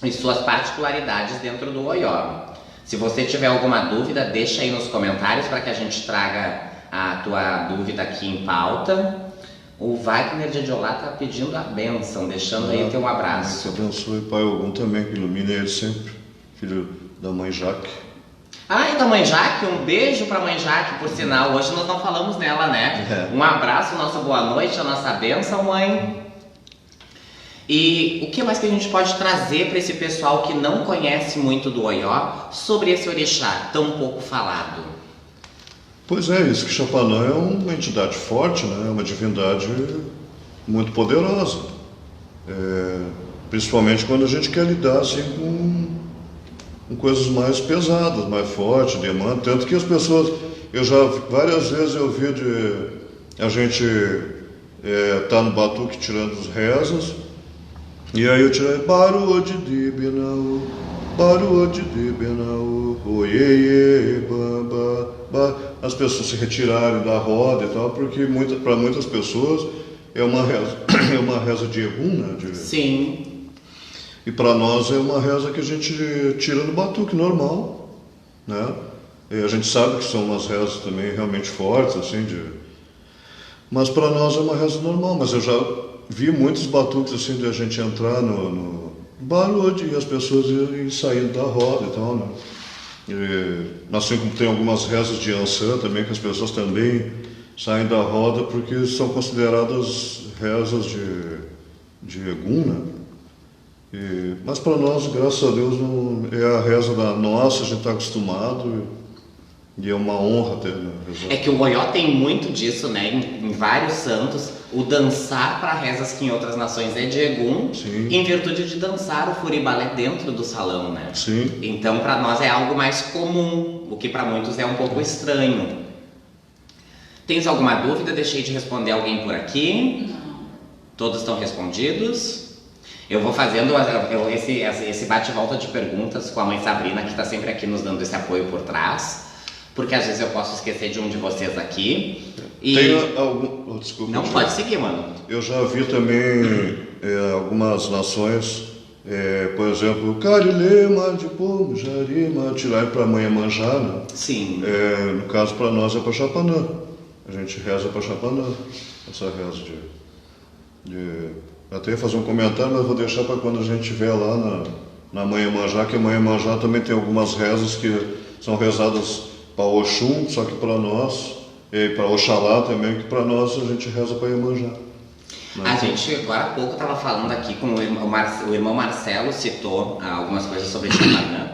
e suas particularidades dentro do Oió. Se você tiver alguma dúvida, deixa aí nos comentários para que a gente traga a tua dúvida aqui em pauta. O Wagner de Adiolá está pedindo a bênção, deixando aí o teu abraço. Que abençoe o Pai Ogum também, que ilumine ele sempre, filho da mãe Jaque. E da mãe Jaque, um beijo para a mãe Jaque, por sinal, hoje nós não falamos nela, né? Um abraço, nossa boa noite, a nossa bênção, mãe. E o que mais que a gente pode trazer para esse pessoal que não conhece muito do Oió sobre esse orixá tão pouco falado? Pois é, isso que Chapanã é uma entidade forte, né? É uma divindade muito poderosa. Principalmente quando a gente quer lidar assim, com coisas mais pesadas, mais fortes, demanda. Tanto que as pessoas, várias vezes eu vi a gente tá no batuque tirando os rezas, e aí eu tirei Baru de Benau, Baru de Benau, oiê, baba. As pessoas se retirarem da roda e tal, porque para muitas pessoas é uma reza de Egum, né? Sim. E para nós é uma reza que a gente tira do batuque normal, né? E a gente sabe que são umas rezas também realmente fortes, assim, mas para nós é uma reza normal. Mas eu já vi muitos batuques assim de a gente entrar no barulho e as pessoas irem saindo da roda e tal, né? Assim como tem algumas rezas de Ansã também, que as pessoas também saem da roda porque são consideradas rezas de Egum, né? Mas para nós, graças a Deus, é a reza da nossa, a gente está acostumado e é uma honra ter, né? É que o Oió tem muito disso, né? Em vários santos, o dançar para rezas que em outras nações é de Egum, Sim. Em virtude de dançar o furibalé dentro do salão, né? Sim. Então para nós é algo mais comum, o que para muitos é um pouco estranho. Tens alguma dúvida? Deixei de responder alguém por aqui? Não. Todos estão respondidos? Eu vou fazendo esse bate-volta de perguntas com a mãe Sabrina, que está sempre aqui nos dando esse apoio por trás, porque às vezes eu posso esquecer de um de vocês aqui. E... Tem algum... Desculpa. Não, pode seguir, mano. Eu já vi também algumas nações, por exemplo, Carilema de Pomo, Jarima, tirar para a mãe Iemanjá, né? Sim. No caso, para nós é para Xapanã. A gente reza para Xapanã, essa reza Até ia fazer um comentário, mas vou deixar para quando a gente estiver lá na Mãe Iemanjá, que a Mãe Iemanjá também tem algumas rezas que são rezadas para Oxum, só que para nós, e para Oxalá também, que para nós a gente reza para Iemanjá. A gente, agora há pouco, estava falando aqui com o irmão Marcelo, citou algumas coisas sobre Xapanã.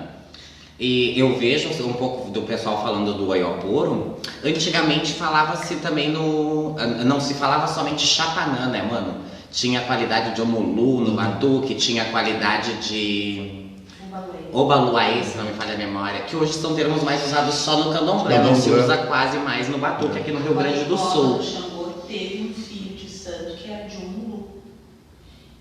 E eu vejo um pouco do pessoal falando do Oioporo. Antigamente falava-se também não se falava somente Xapanã, né, mano? Tinha a qualidade de Omulu no batuque, tinha a qualidade de Obaluaê, se não me falha a memória, que hoje são termos mais usados só no candomblé, não se usa quase mais no batuque aqui no Rio Grande do Sul. O Xangô teve um filho de santo que era de Omulu.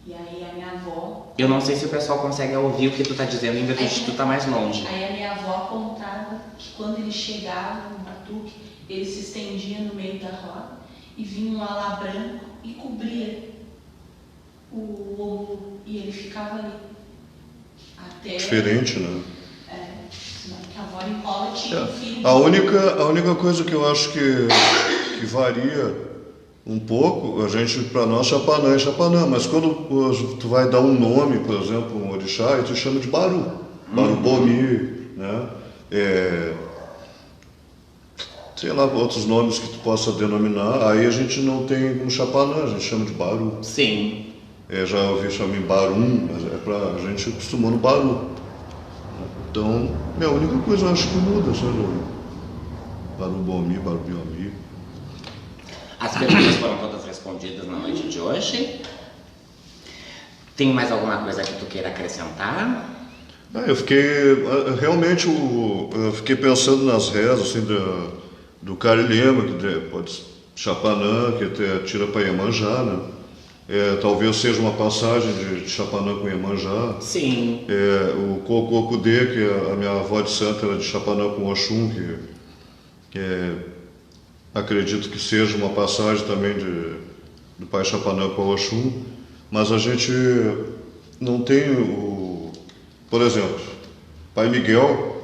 E aí a minha avó... Eu não sei se o pessoal consegue ouvir o que tu tá dizendo, em virtude de tu tá mais longe. Aí a minha avó contava que quando ele chegava no batuque, ele se estendia no meio da roda e vinha um alá branco e cobria o Omulu. E ele ficava ali. Até... Diferente, né? Que a avó enrola tinha um filho. A única coisa que eu acho que varia um pouco, para nós Xapanã é Xapanã, mas quando tu vai dar um nome, por exemplo, um orixá, aí tu chama de Baru, Baru Bomi, né? Sei lá, outros nomes que tu possa denominar, aí a gente não tem como Xapanã, a gente chama de Baru. Sim. Já ouvi chamar em Barum, mas a gente acostumou no Baru. Então, a única coisa eu acho que muda, sabe? Baru Bomi, Baru Biomi. As perguntas foram todas respondidas na noite de hoje. Tem mais alguma coisa que tu queira acrescentar? Eu fiquei pensando nas rezas assim, do Carilema, que pode ser Xapanã, que até tira para Iemanjá, né? Talvez seja uma passagem de Xapanã com Iemanjá. Sim. O Cococudê, que a minha avó de santa era de Xapanã com Oxum, que acredito que seja uma passagem também do pai Xapanã com Oxum, mas a gente não tem por exemplo, pai Miguel,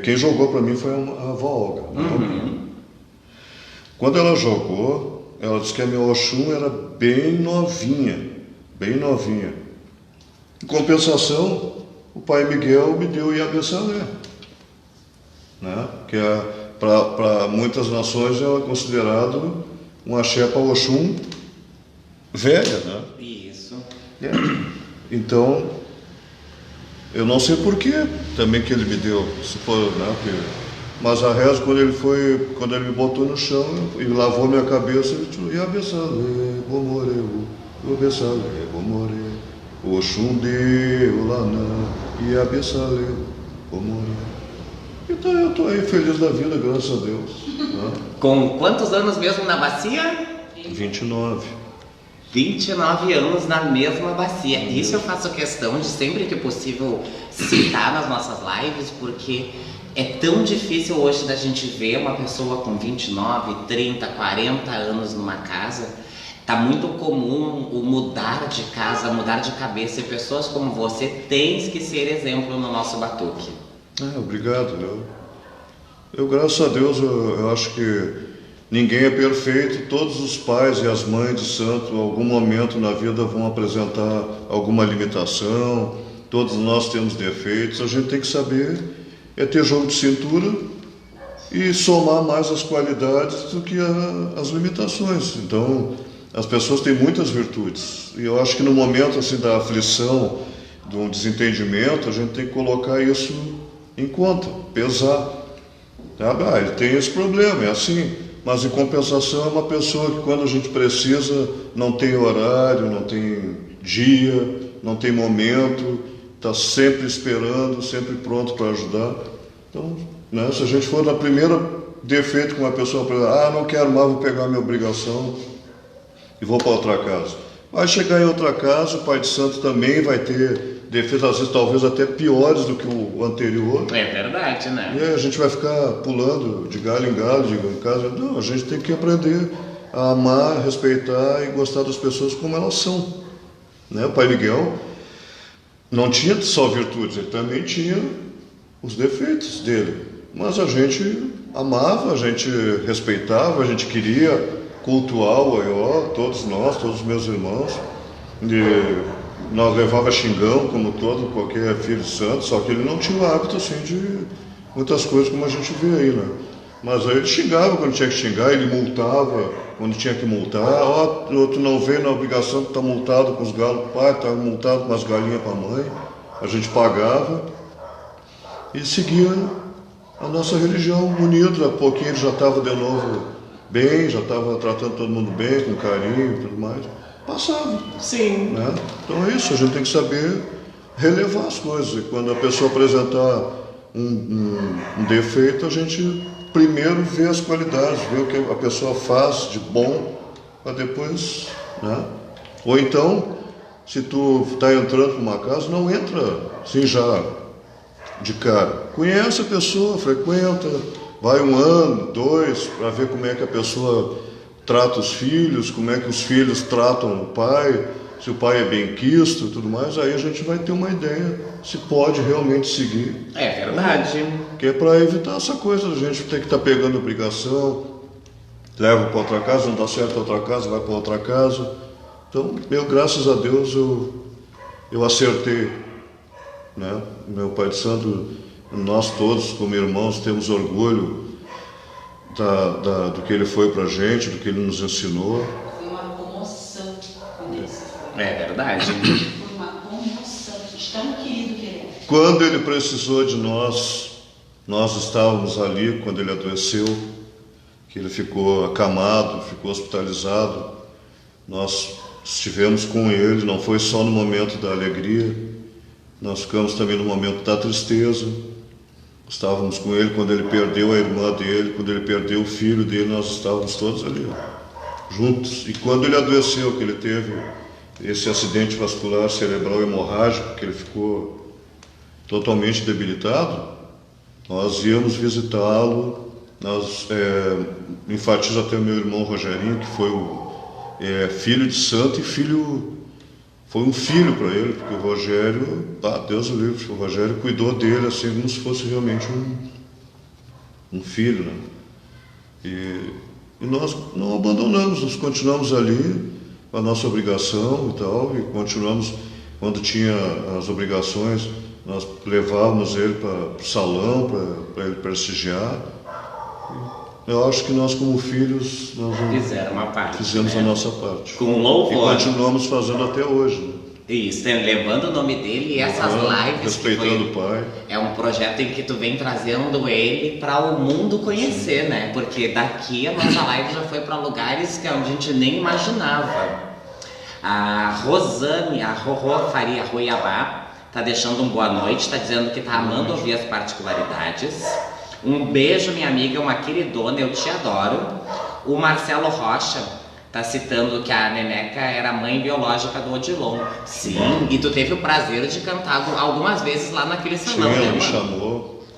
quem jogou para mim foi a avó Olga. Uhum. Quando ela jogou, ela disse que a minha Oxum era bem novinha. Em compensação, o pai Miguel me deu o Iabessalé, né? Que para muitas nações é considerado um axé para Oxum velha, né? Isso. Então, eu não sei porquê também que ele me deu, se for, né? Mas a reza, quando ele me botou no chão e lavou minha cabeça, ele disse, Iabessalé, bomoreu, Iabessalé, bomoreu, Oxum deu lanã, Iabessalé, bomoreu. Então eu estou aí feliz da vida, graças a Deus. Né? Com quantos anos mesmo na bacia? 29. 29 anos na mesma bacia. Isso eu faço questão de sempre que possível citar nas nossas lives, porque é tão difícil hoje da gente ver uma pessoa com 29, 30, 40 anos numa casa. Tá muito comum o mudar de casa, mudar de cabeça, e pessoas como você têm que ser exemplo no nosso batuque. Obrigado. Eu graças a Deus, eu acho que ninguém é perfeito. Todos os pais e as mães de santo, em algum momento na vida, vão apresentar alguma limitação. Todos nós temos defeitos. A gente tem que saber ter jogo de cintura e somar mais as qualidades do que as limitações. Então, as pessoas têm muitas virtudes. E eu acho que no momento assim da aflição, de um desentendimento, a gente tem que colocar isso em conta, pesar. Ele tem esse problema, é assim. Mas em compensação é uma pessoa que quando a gente precisa não tem horário, não tem dia, não tem momento, está sempre esperando, sempre pronto para ajudar. Então, né, se a gente for na primeira defeito com uma pessoa, não quero mais, vou pegar a minha obrigação e vou para outra casa. Vai chegar em outra casa, o pai de santo também vai ter defeitos, às vezes talvez até piores do que o anterior. É verdade, né? E aí a gente vai ficar pulando de galho em galho, de casa. Não, a gente tem que aprender a amar, respeitar e gostar das pessoas como elas são. Né? O pai Miguel não tinha só virtudes, ele também tinha os defeitos dele. Mas a gente amava, a gente respeitava, a gente queria cultuar o Oió, todos nós, todos os meus irmãos. E nós levava xingão, como todo, qualquer filho de santo, só que ele não tinha o hábito assim de muitas coisas como a gente vê aí, né? Mas aí ele xingava quando tinha que xingar, ele multava quando tinha que multar. Ó, tu não veio na obrigação de estar multado com os galos do pai, estava multado com as galinhas para a mãe. A gente pagava e seguia a nossa religião unida. A pouquinho ele já estava de novo bem, já estava tratando todo mundo bem, com carinho e tudo mais. Passava. Sim. Né? Então é isso, a gente tem que saber relevar as coisas. E quando a pessoa apresentar um defeito, a gente primeiro vê as qualidades, vê o que a pessoa faz de bom, para depois, né? Ou então, se tu está entrando numa casa, não entra assim já de cara. Conhece a pessoa, frequenta, vai 1 ano, 2, para ver como é que a pessoa trata os filhos, como é que os filhos tratam o pai, se o pai é benquisto e tudo mais, aí a gente vai ter uma ideia se pode realmente seguir. É verdade. Que é para evitar essa coisa, a gente ter que estar pegando obrigação, leva para outra casa, não dá certo outra casa, vai para outra casa. Então, graças a Deus, eu acertei, né? Meu pai de santo, nós todos como irmãos temos orgulho do que ele foi para a gente, do que ele nos ensinou. Foi uma comoção quando ele se foi. É verdade. Foi uma comoção de tão querido que ele é. Quando ele precisou de nós estávamos ali quando ele adoeceu, que ele ficou acamado, ficou hospitalizado. Nós estivemos com ele, não foi só no momento da alegria, nós ficamos também no momento da tristeza. Estávamos com ele quando ele perdeu a irmã dele, quando ele perdeu o filho dele, nós estávamos todos ali, juntos. E quando ele adoeceu, que ele teve esse acidente vascular cerebral hemorrágico, que ele ficou totalmente debilitado, nós íamos visitá-lo. Nós enfatizo até o meu irmão Rogerinho, que foi filho de santo e foi um filho para ele, porque o Rogério, Deus o livre, o Rogério cuidou dele assim como se fosse realmente um filho, né? E nós não abandonamos, nós continuamos ali com a nossa obrigação e tal, e continuamos, quando tinha as obrigações, nós levávamos ele para o salão, para ele prestigiar. Eu acho que nós, como filhos, nós Fizeram uma parte, fizemos né? a nossa parte. Com louvor. E continuamos fazendo até hoje. Né? Isso, levando o nome dele e essas lives. Respeitando o pai. É um projeto em que tu vem trazendo ele para o mundo conhecer, né? Porque daqui a nossa live já foi para lugares que a gente nem imaginava. A Rosane, a Rorô Faria Ruiabá, tá deixando um boa noite, tá dizendo que tá amando ouvir as particularidades. Um beijo, minha amiga, uma queridona, eu te adoro. O Marcelo Rocha tá citando que a Neneca era a mãe biológica do Odilon. Sim, e tu teve o prazer de cantar algumas vezes lá naquele salão, Sim, né, ela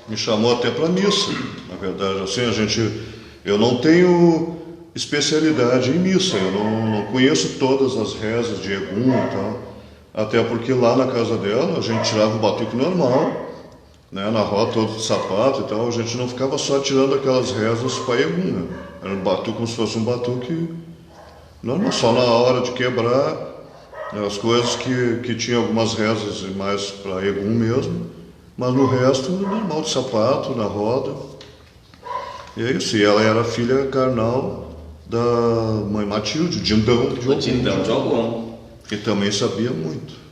me chamou até para missa. Na verdade, assim, eu não tenho especialidade em missa, eu não conheço todas as rezas de Egum e tal. Até porque lá na casa dela a gente tirava o batuque normal, né, na roda todo de sapato e tal, a gente não ficava só tirando aquelas rezas para Egum, né? Era um batuque como se fosse um batuque normal, só na hora de quebrar, né, as coisas que tinha algumas rezas mais para Egum mesmo, mas no resto normal de sapato, na roda. E é isso, e ela era filha carnal da mãe Matilde, Dindão de Ogum. Dindão de Ogum. Que também sabia muito.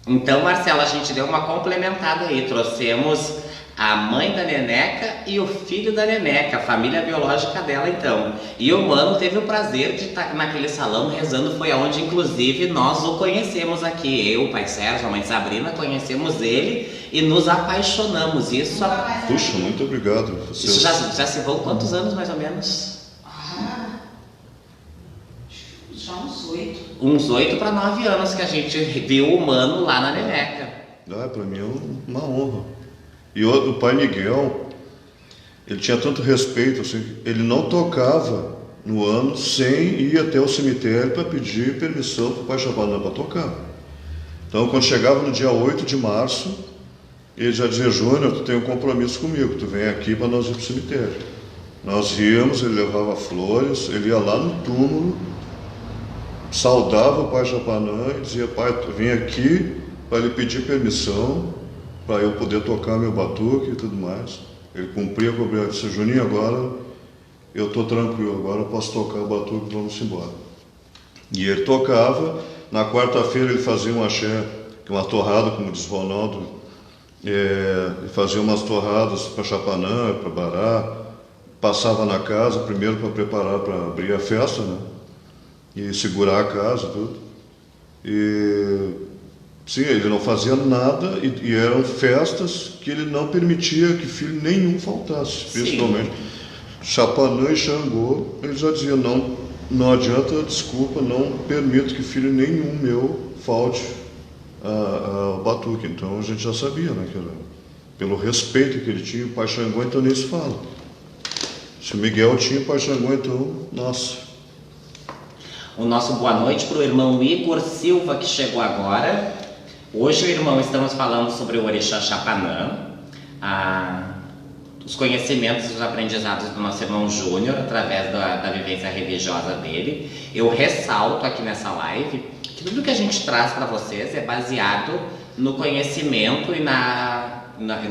Então, Marcelo, a gente deu uma complementada aí, trouxemos a mãe da Neneca e o filho da Neneca, a família biológica dela, então. E o Mano teve o prazer de estar naquele salão rezando, foi onde, inclusive, nós o conhecemos aqui. Eu, o pai Sérgio, a mãe Sabrina, conhecemos ele e nos apaixonamos. Puxa, muito obrigado. Isso já se vão quantos anos, mais ou menos? Já uns 8. uns 8 para 9 anos que a gente viu o Mano lá na Neneca. Para mim é uma honra. E o pai Miguel, ele tinha tanto respeito, assim, ele não tocava no ano sem ir até o cemitério para pedir permissão para o pai Chapanã para tocar. Então, quando chegava no dia 8 de março, ele já dizia: Júnior, tu tem um compromisso comigo, tu vem aqui para nós ir para o cemitério. Nós íamos, ele levava flores, ele ia lá no túmulo, saudava o pai Chapanã e dizia: pai, tu vem aqui para lhe pedir permissão, para eu poder tocar meu batuque e tudo mais. Ele cumpria com o obrigação. Disse: Juninho, agora eu estou tranquilo, agora eu posso tocar o batuque, vamos embora. E ele tocava. Na quarta-feira ele fazia um axé, uma torrada, como diz o Ronaldo, ele fazia umas torradas para Chapanã, para Bará, passava na casa primeiro para preparar para abrir a festa, né? E segurar a casa, tudo. E sim, ele não fazia nada e eram festas que ele não permitia que filho nenhum faltasse, principalmente Chapanã e Xangô. Ele já dizia: não adianta desculpa, não permito que filho nenhum meu falte ao batuque. Então a gente já sabia, né, que era, pelo respeito que ele tinha. O pai Xangô, então, nem se fala. Se o Miguel tinha, o pai Xangô, então, nossa. O nosso boa noite para o irmão Igor Silva, que chegou agora. Hoje, irmão, estamos falando sobre o Orixá Chapanã, os conhecimentos e os aprendizados do nosso irmão Júnior, através da vivência religiosa dele. Eu ressalto aqui nessa live que tudo que a gente traz para vocês é baseado no conhecimento e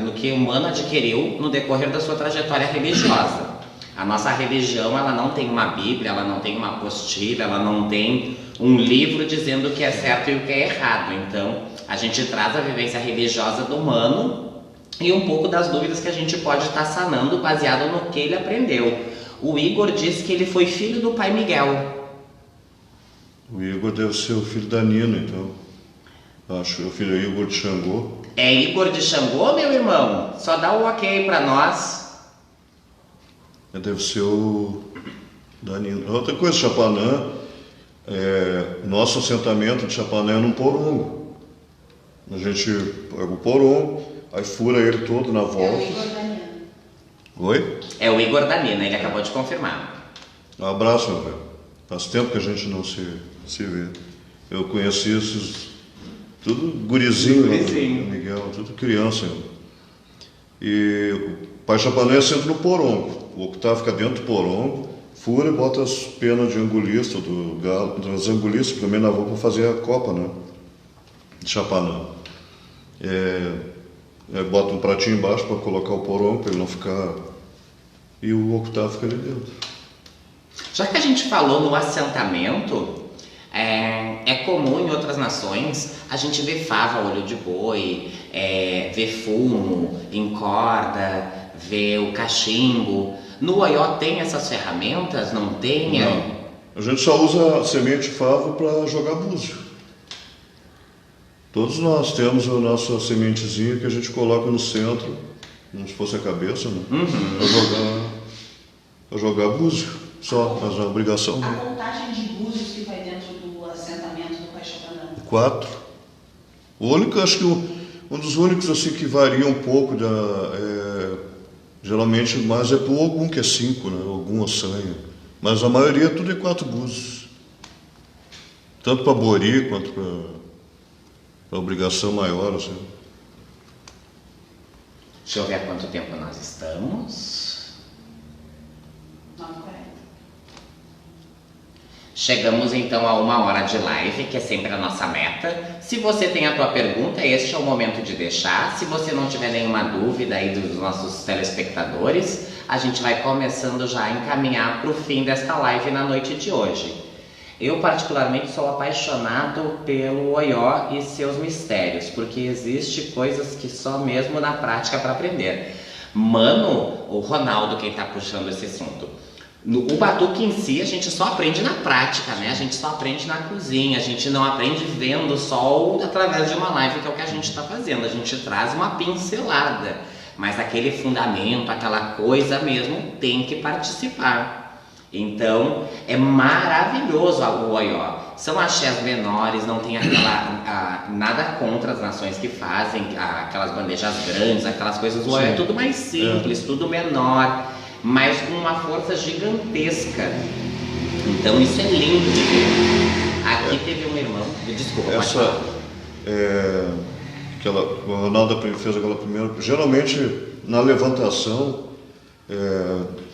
no que o humano adquiriu no decorrer da sua trajetória religiosa. A nossa religião, ela não tem uma Bíblia, ela não tem uma apostila, ela não tem um livro dizendo o que é certo e o que é errado. Então, a gente traz a vivência religiosa do humano e um pouco das dúvidas que a gente pode estar sanando baseado no que ele aprendeu. O Igor disse que ele foi filho do pai Miguel. O Igor deve ser o filho da Nina, então. Acho que o filho é Igor de Xangô. É Igor de Xangô, meu irmão? Só dá o ok para nós. Deve ser o da Nina. Outra coisa, Chapanã, nosso assentamento de Chapanã é num porongo. A gente pega o porongo, aí fura ele todo na volta. É o Igor da Nina. Oi? É o Igor da Nina, ele acabou de confirmar. Um abraço, meu velho. Faz tempo que a gente não se vê. Eu conheci esses, tudo gurizinho, Miguel, tudo criança. E o pai Chapanã é sempre no porongo. O Octávio fica dentro do porongo, fura e bota as penas de angulista do galo, das angulistas, também na para fazer a copa, né? De Chapanã. Bota um pratinho embaixo para colocar o porongo, para ele não ficar. E o Octávio fica ali dentro. Já que a gente falou no assentamento, é comum em outras nações a gente ver fava, olho de boi, ver fumo em corda, ver o cachimbo. No Oió tem essas ferramentas? Não tem? Não. A gente só usa a semente de fava para jogar búzio. Todos nós temos a nossa sementezinha que a gente coloca no centro, como se fosse a cabeça, né? Para jogar búzio. Só, mas é obrigação. A contagem de búzios que vai dentro do assentamento do pai Chapanã? 4. O único, acho que um dos únicos assim que varia um pouco, geralmente mais é pro Ogum, que é 5, né? Ogum ou sanha. Mas a maioria tudo é 4 búzios. Tanto para bori quanto para obrigação maior, assim. Deixa eu ver há quanto tempo nós estamos. 9h40. Chegamos então a 1 hora de live, que é sempre a nossa meta. Se você tem a tua pergunta, este é o momento de deixar. Se você não tiver nenhuma dúvida aí dos nossos telespectadores, a gente vai começando já a encaminhar para o fim desta live na noite de hoje. Eu particularmente sou apaixonado pelo Oió e seus mistérios, porque existe coisas que só mesmo na prática para aprender. Mano, o Ronaldo quem está puxando esse assunto. O batuque em si a gente só aprende na prática, né? A gente só aprende na cozinha, a gente não aprende vendo só através de uma live, que é o que a gente está fazendo. A gente traz uma pincelada, mas aquele fundamento, aquela coisa mesmo, tem que participar. Então, é maravilhoso o Oió. são axés menores, não tem nada contra as nações que fazem aquelas bandejas grandes, aquelas coisas. O Oió é tudo mais simples, tudo menor, mas com uma força gigantesca. Então isso é lindo de ver. Aqui teve um irmão, desculpa, o Ronaldo fez aquela primeira. Geralmente na levantação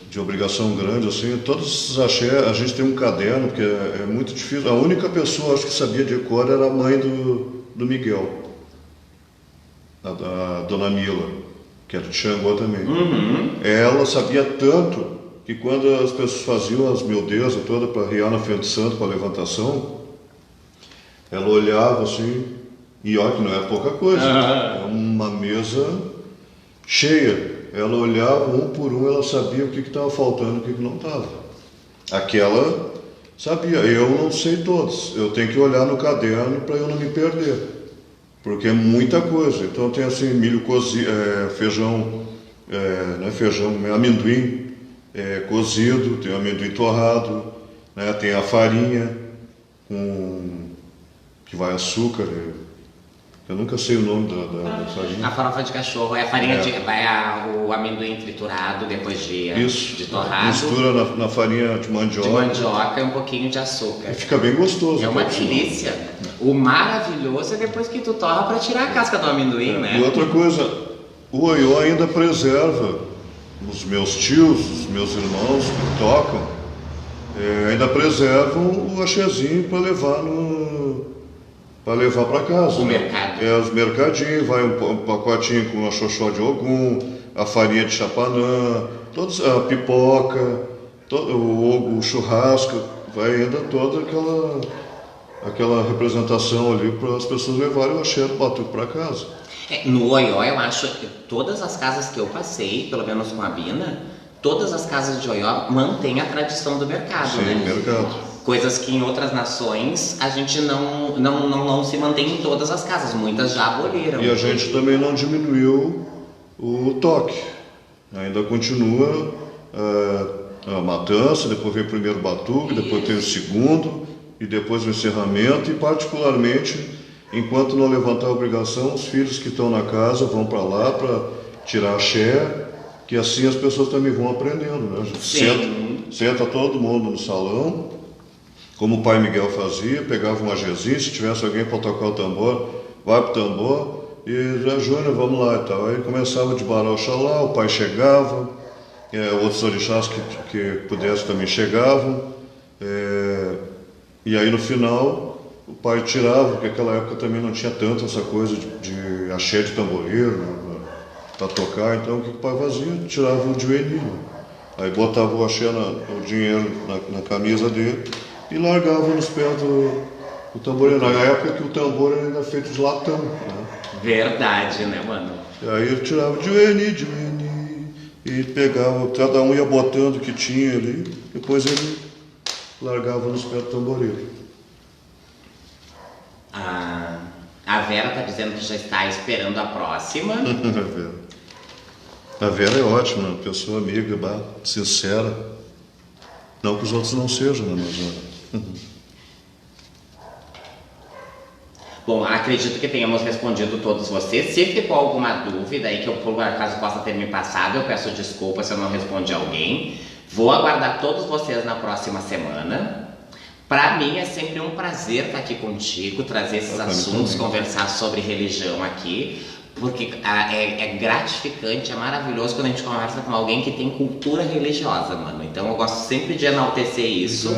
de obrigação grande, assim, todos os axé, a gente tem um caderno, porque é muito difícil. A única pessoa, acho que sabia de cor era a mãe do Miguel, a dona Mila, que era de Xangô também. Ela sabia tanto que quando as pessoas faziam as miudezas todas para arriar na frente do santo, para a levantação, ela olhava assim, e olha que não é pouca coisa, é uma mesa cheia. Ela olhava um por um, ela sabia o que estava faltando e o que não estava. Aquela sabia, eu não sei todos, eu tenho que olhar no caderno para eu não me perder, porque é muita coisa. Então tem assim, milho cozido, feijão, não é feijão, é amendoim cozido, tem amendoim torrado, né? Tem a farinha, que vai açúcar, eu nunca sei o nome da farinha. A farofa de cachorro é a farinha, o amendoim triturado depois de torrado. Mistura na farinha de mandioca. De mandioca e um pouquinho de açúcar. E fica bem gostoso. É uma delícia. O maravilhoso é depois que tu torra para tirar a casca do amendoim, né? E outra coisa, o Oió ainda preserva, os meus tios, os meus irmãos que tocam, ainda preservam o axézinho para levar para casa. O mercado. Os mercadinhos, vai um pacotinho com a xoxó de Ogum, a farinha de chapanã, a pipoca, o churrasco, vai ainda toda aquela representação ali para as pessoas levarem o axé do batuque para casa. No Oió, eu acho que todas as casas que eu passei, pelo menos com a Bina, todas as casas de Oió mantêm a tradição do mercado, Sim, né? mercado. Coisas que em outras nações a gente não se mantém em todas as casas, muitas já aboliram. E a gente também não diminuiu o toque, ainda continua a matança, depois vem o primeiro batuque, depois tem o segundo, e depois o encerramento, e particularmente, enquanto não levantar a obrigação, os filhos que estão na casa vão para lá para tirar axé, que assim as pessoas também vão aprendendo, né? A gente senta todo mundo no salão, como o pai Miguel fazia, pegava um axézinho, se tivesse alguém para tocar o tambor, vai pro tambor, e Júnior, vamos lá e tal. Aí começava de Bará Oxalá, o pai chegava, outros orixás que pudessem também chegavam, e aí no final o pai tirava, porque naquela época também não tinha tanto essa coisa de axé de tamboreiro, né, para tocar. Então o que o pai fazia? Tirava o dinheirinho, aí botava o axé, o dinheiro na camisa dele e largava nos pés do tamboreiro. Na época que o tambor era ainda feito de latão, né? Verdade, né, mano? E aí ele tirava o dinheirinho, e pegava, cada um ia botando o que tinha ali, depois ele largava nos pés do tamboreiro. A Vera tá dizendo que já está esperando a próxima. A Vera é ótima, pessoa amiga, sincera. Não que os outros não sejam, né, mas... Bom, acredito que tenhamos respondido todos vocês. Se ficou alguma dúvida aí que eu por acaso possa ter me passado, eu peço desculpa se eu não respondi alguém. Vou aguardar todos vocês na próxima semana. Para mim é sempre um prazer estar aqui contigo, trazer esses assuntos, conversar sobre religião aqui, porque é gratificante, é maravilhoso quando a gente conversa com alguém que tem cultura religiosa, mano. Então eu gosto sempre de enaltecer isso.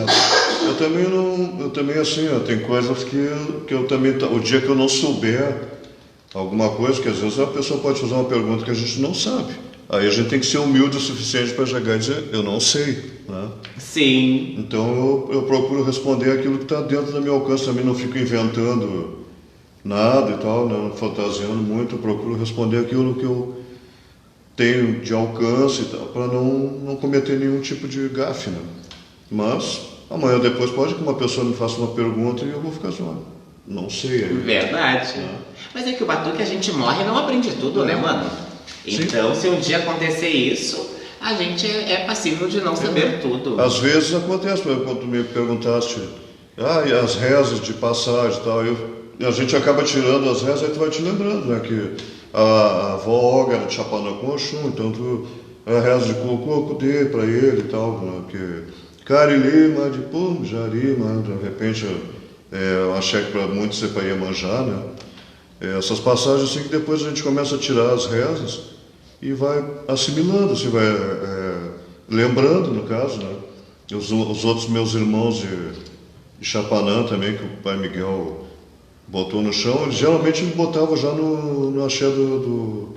Eu também assim, tem coisas que eu também, o dia que eu não souber alguma coisa, que às vezes a pessoa pode fazer uma pergunta que a gente não sabe. Aí a gente tem que ser humilde o suficiente para chegar e dizer, eu não sei, né? Sim. Então eu procuro responder aquilo que está dentro do meu alcance, também não fico inventando nada e tal, né? Fantasiando muito, eu procuro responder aquilo que eu tenho de alcance e tal, para não cometer nenhum tipo de gafe, né? Mas amanhã depois pode que uma pessoa me faça uma pergunta e eu vou ficar assim, não sei aí. Verdade. Mas é que o batuque a gente morre e não aprende tudo, né, mano? Então, se um dia acontecer isso, a gente é passível de não saber tudo. Às vezes acontece, quando tu me perguntaste Ah, e as rezas de passagem e tal. A gente acaba tirando as rezas, aí tu vai te lembrando, né? Que a avó Olga era de Chapanã com Oxum, então tu a reza de coco dê pra ele e tal, né? Que Carilima de Pum, Jarima, de repente eu achei que para muitos você para Iemanjá, né? Essas passagens assim que depois a gente começa a tirar as rezas e vai assimilando, assim, vai lembrando, no caso, né? Os outros meus irmãos de Chapanã também, que o pai Miguel botou no chão, geralmente ele botava já no axé do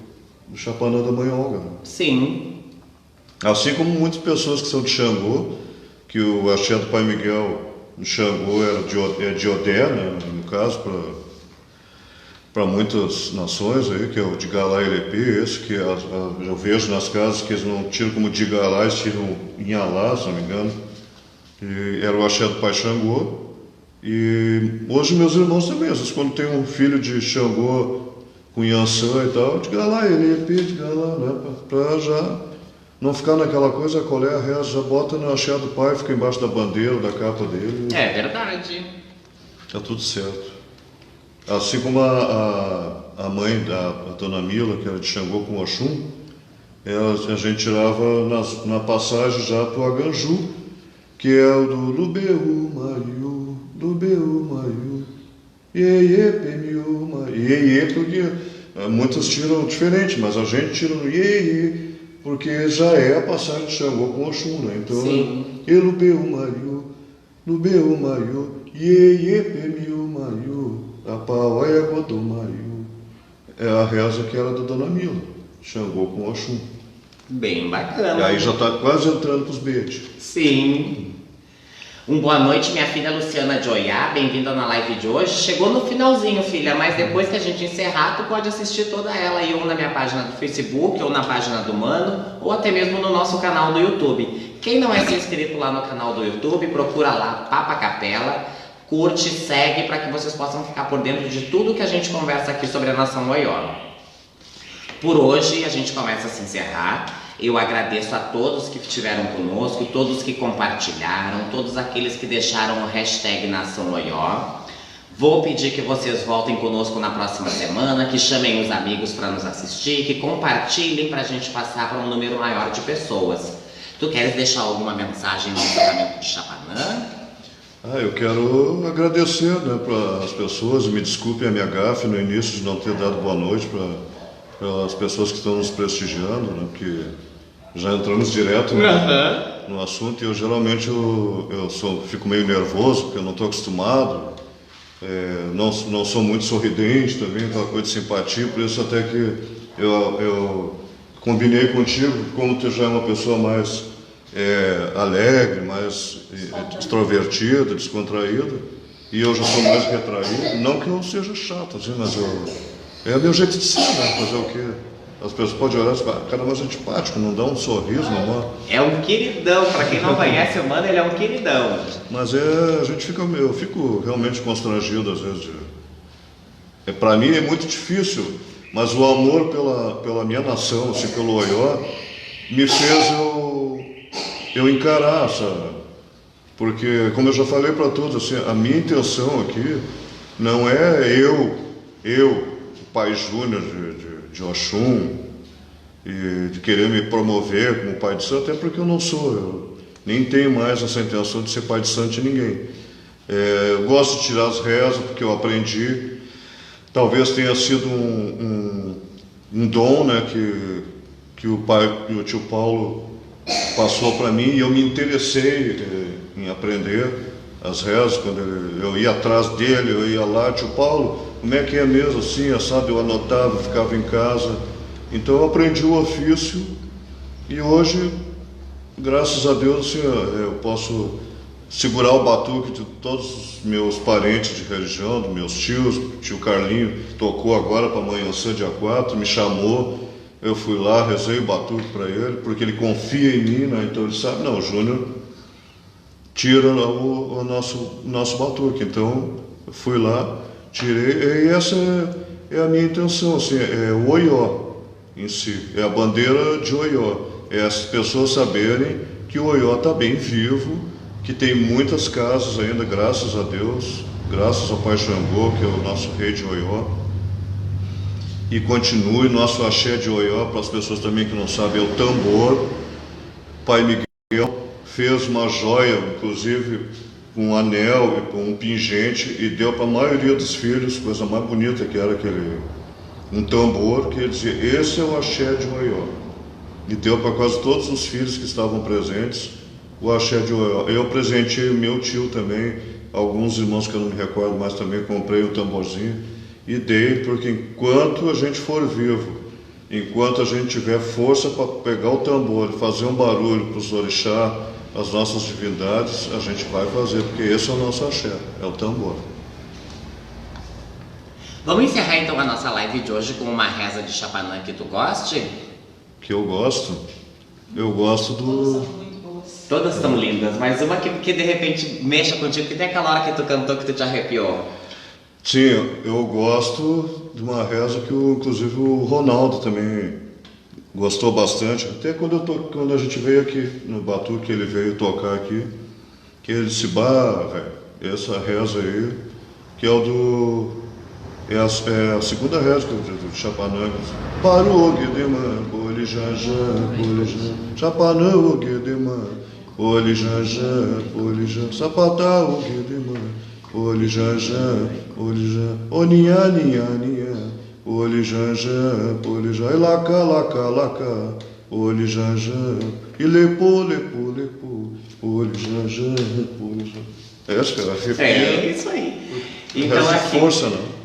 Chapanã da Mãe Olga. Né? Sim. Assim como muitas pessoas que são de Xangô, que o axé do pai Miguel no Xangô era de Odé, né, no caso, para muitas nações aí, que é o de Galá e Lepê, esse que eu vejo nas casas que eles não tiram como de Galá, eles tiram em Alá, se não me engano. E era o axé do pai Xangô. E hoje meus irmãos também, às vezes quando tem um filho de Xangô com Yansan e tal, de Galá e Lepê, de Galá, né, para já não ficar naquela coisa, colher a reza, já bota no axé do pai, fica embaixo da bandeira, da capa dele. É verdade. Tá tudo certo. Assim como a mãe da Dona Mila, que era de Xangô com Oxum, a gente tirava na passagem já pro Aganju, que é o do Lubeu Maiu, Iê, Pemiu, Maiu. Iê, porque muitos tiram diferente, mas a gente tira no Iê, porque já é a passagem de Xangô com Oxum, né? Então, Lubeu Maiu, Iê, Pemiu, Maiu, Apauaia Godomaiu. É a reza que era da Dona Mila, Xangô com Oxum. Bem bacana. E aí já está quase entrando para os beijos. Sim. Boa noite, minha filha Luciana de Oiá, bem-vinda na live de hoje. Chegou no finalzinho, filha, mas depois que a gente encerrar, tu pode assistir toda ela aí, ou na minha página do Facebook, ou na página do Mano, ou até mesmo no nosso canal do YouTube. Quem não é inscrito lá no canal do YouTube, procura lá, Papa Capela, curte, segue, para que vocês possam ficar por dentro de tudo que a gente conversa aqui sobre a Nação Oió. Por hoje, a gente começa a se encerrar. Eu agradeço a todos que estiveram conosco, todos que compartilharam, todos aqueles que deixaram o hashtag Nação Oió. Vou pedir que vocês voltem conosco na próxima semana, que chamem os amigos para nos assistir, que compartilhem para a gente passar para um número maior de pessoas. Tu queres deixar alguma mensagem no encerramento de Chapanã? Eu quero agradecer, né, para as pessoas, me desculpem a minha gafe no início de não ter dado boa noite para as pessoas que estão nos prestigiando, né, porque já entramos direto no assunto e eu geralmente fico meio nervoso, porque eu não estou acostumado, não sou muito sorridente também, aquela coisa de simpatia, por isso até que eu combinei contigo, como tu já é uma pessoa mais alegre, mais extrovertida, descontraída, e eu já sou mais retraído, não que eu seja chato, assim, mas é meu jeito de ser, né? Fazer o quê? As pessoas podem olhar e falar, cara, mais antipático, não dá um sorriso, não. É um queridão, para quem não conhece o Mano, ele é um queridão. Mas eu fico realmente constrangido às vezes. Para mim é muito difícil, mas o amor pela minha nação, assim, pelo Oió, me fez eu encarar, sabe? Porque, como eu já falei para todos, assim, a minha intenção aqui não é eu, o pai Júnior de Oxum, e de querer me promover como pai de santo, até porque eu não sou, eu nem tenho mais essa intenção de ser pai de santo de ninguém. Eu gosto de tirar as rezas, porque eu aprendi, talvez tenha sido um dom, né, que o tio Paulo passou para mim, e eu me interessei em aprender as rezas, quando eu ia atrás dele, eu ia lá, tio Paulo, como é que é mesmo assim, sabe? Eu anotava, ficava em casa. Então eu aprendi o ofício e hoje, graças a Deus, assim, eu posso segurar o batuque de todos os meus parentes de religião, dos meus tios. O tio Carlinho tocou agora para amanhã, dia 4, me chamou, eu fui lá, rezei o batuque para ele, porque ele confia em mim, né? Então ele sabe, não, o Júnior tira o nosso batuque. Então eu fui lá, tirei, e essa é a minha intenção, assim, é o Oió em si, é a bandeira de Oió, é as pessoas saberem que o Oió está bem vivo, que tem muitas casas ainda, graças a Deus, graças ao Pai Xangô, que é o nosso rei de Oió. E continue nosso axé de Oió, para as pessoas também que não sabem, é o tambor. Pai Miguel fez uma joia, inclusive um anel e um pingente, e deu para a maioria dos filhos, coisa mais bonita que era um tambor, que ele dizia, esse é o axé de Oió. E deu para quase todos os filhos que estavam presentes o axé de Oió. Eu presenteei o meu tio também, alguns irmãos que eu não me recordo mais também, comprei um tamborzinho e dei, porque enquanto a gente for vivo, enquanto a gente tiver força para pegar o tambor e fazer um barulho para os orixás, as nossas divindades, a gente vai fazer, porque esse é o nosso axé, é o tambor. Vamos encerrar então a nossa live de hoje com uma reza de Chapanã que tu goste? Que eu gosto do... Todas são lindas, mas uma que de repente mexa contigo, que tem aquela hora que tu cantou que tu te arrepiou. Sim, eu gosto de uma reza que inclusive o Ronaldo também gostou bastante. Até quando a gente veio aqui no Batuque, ele veio tocar aqui, que ele disse, velho, essa reza aí, que é o do... É a segunda reza do Chapanã. Parou o Guedemã, Boli Jajã, Boli Jajã, Chapanã o Guedemã, Boli Jajã, Boli Jajã, Sapatá o Guedemã, Boli Jajã, Boli Jajã, Oninha, Ninha, Ninha, Boli Jajã, Boli Jajã, Laca, Laca, Laca, Boli Jajã, e Lepo, Lepo, Lepo, Boli Jajã, Boli Jajã. Essa que ela arrepia. É isso aí. Então assim, força, não?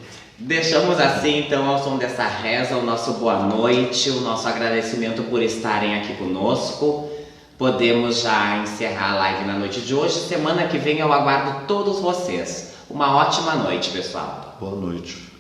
Deixamos assim, então, ao som dessa reza, o nosso boa noite, o nosso agradecimento por estarem aqui conosco. Podemos já encerrar a live na noite de hoje. Semana que vem eu aguardo todos vocês. Uma ótima noite, pessoal. Boa noite.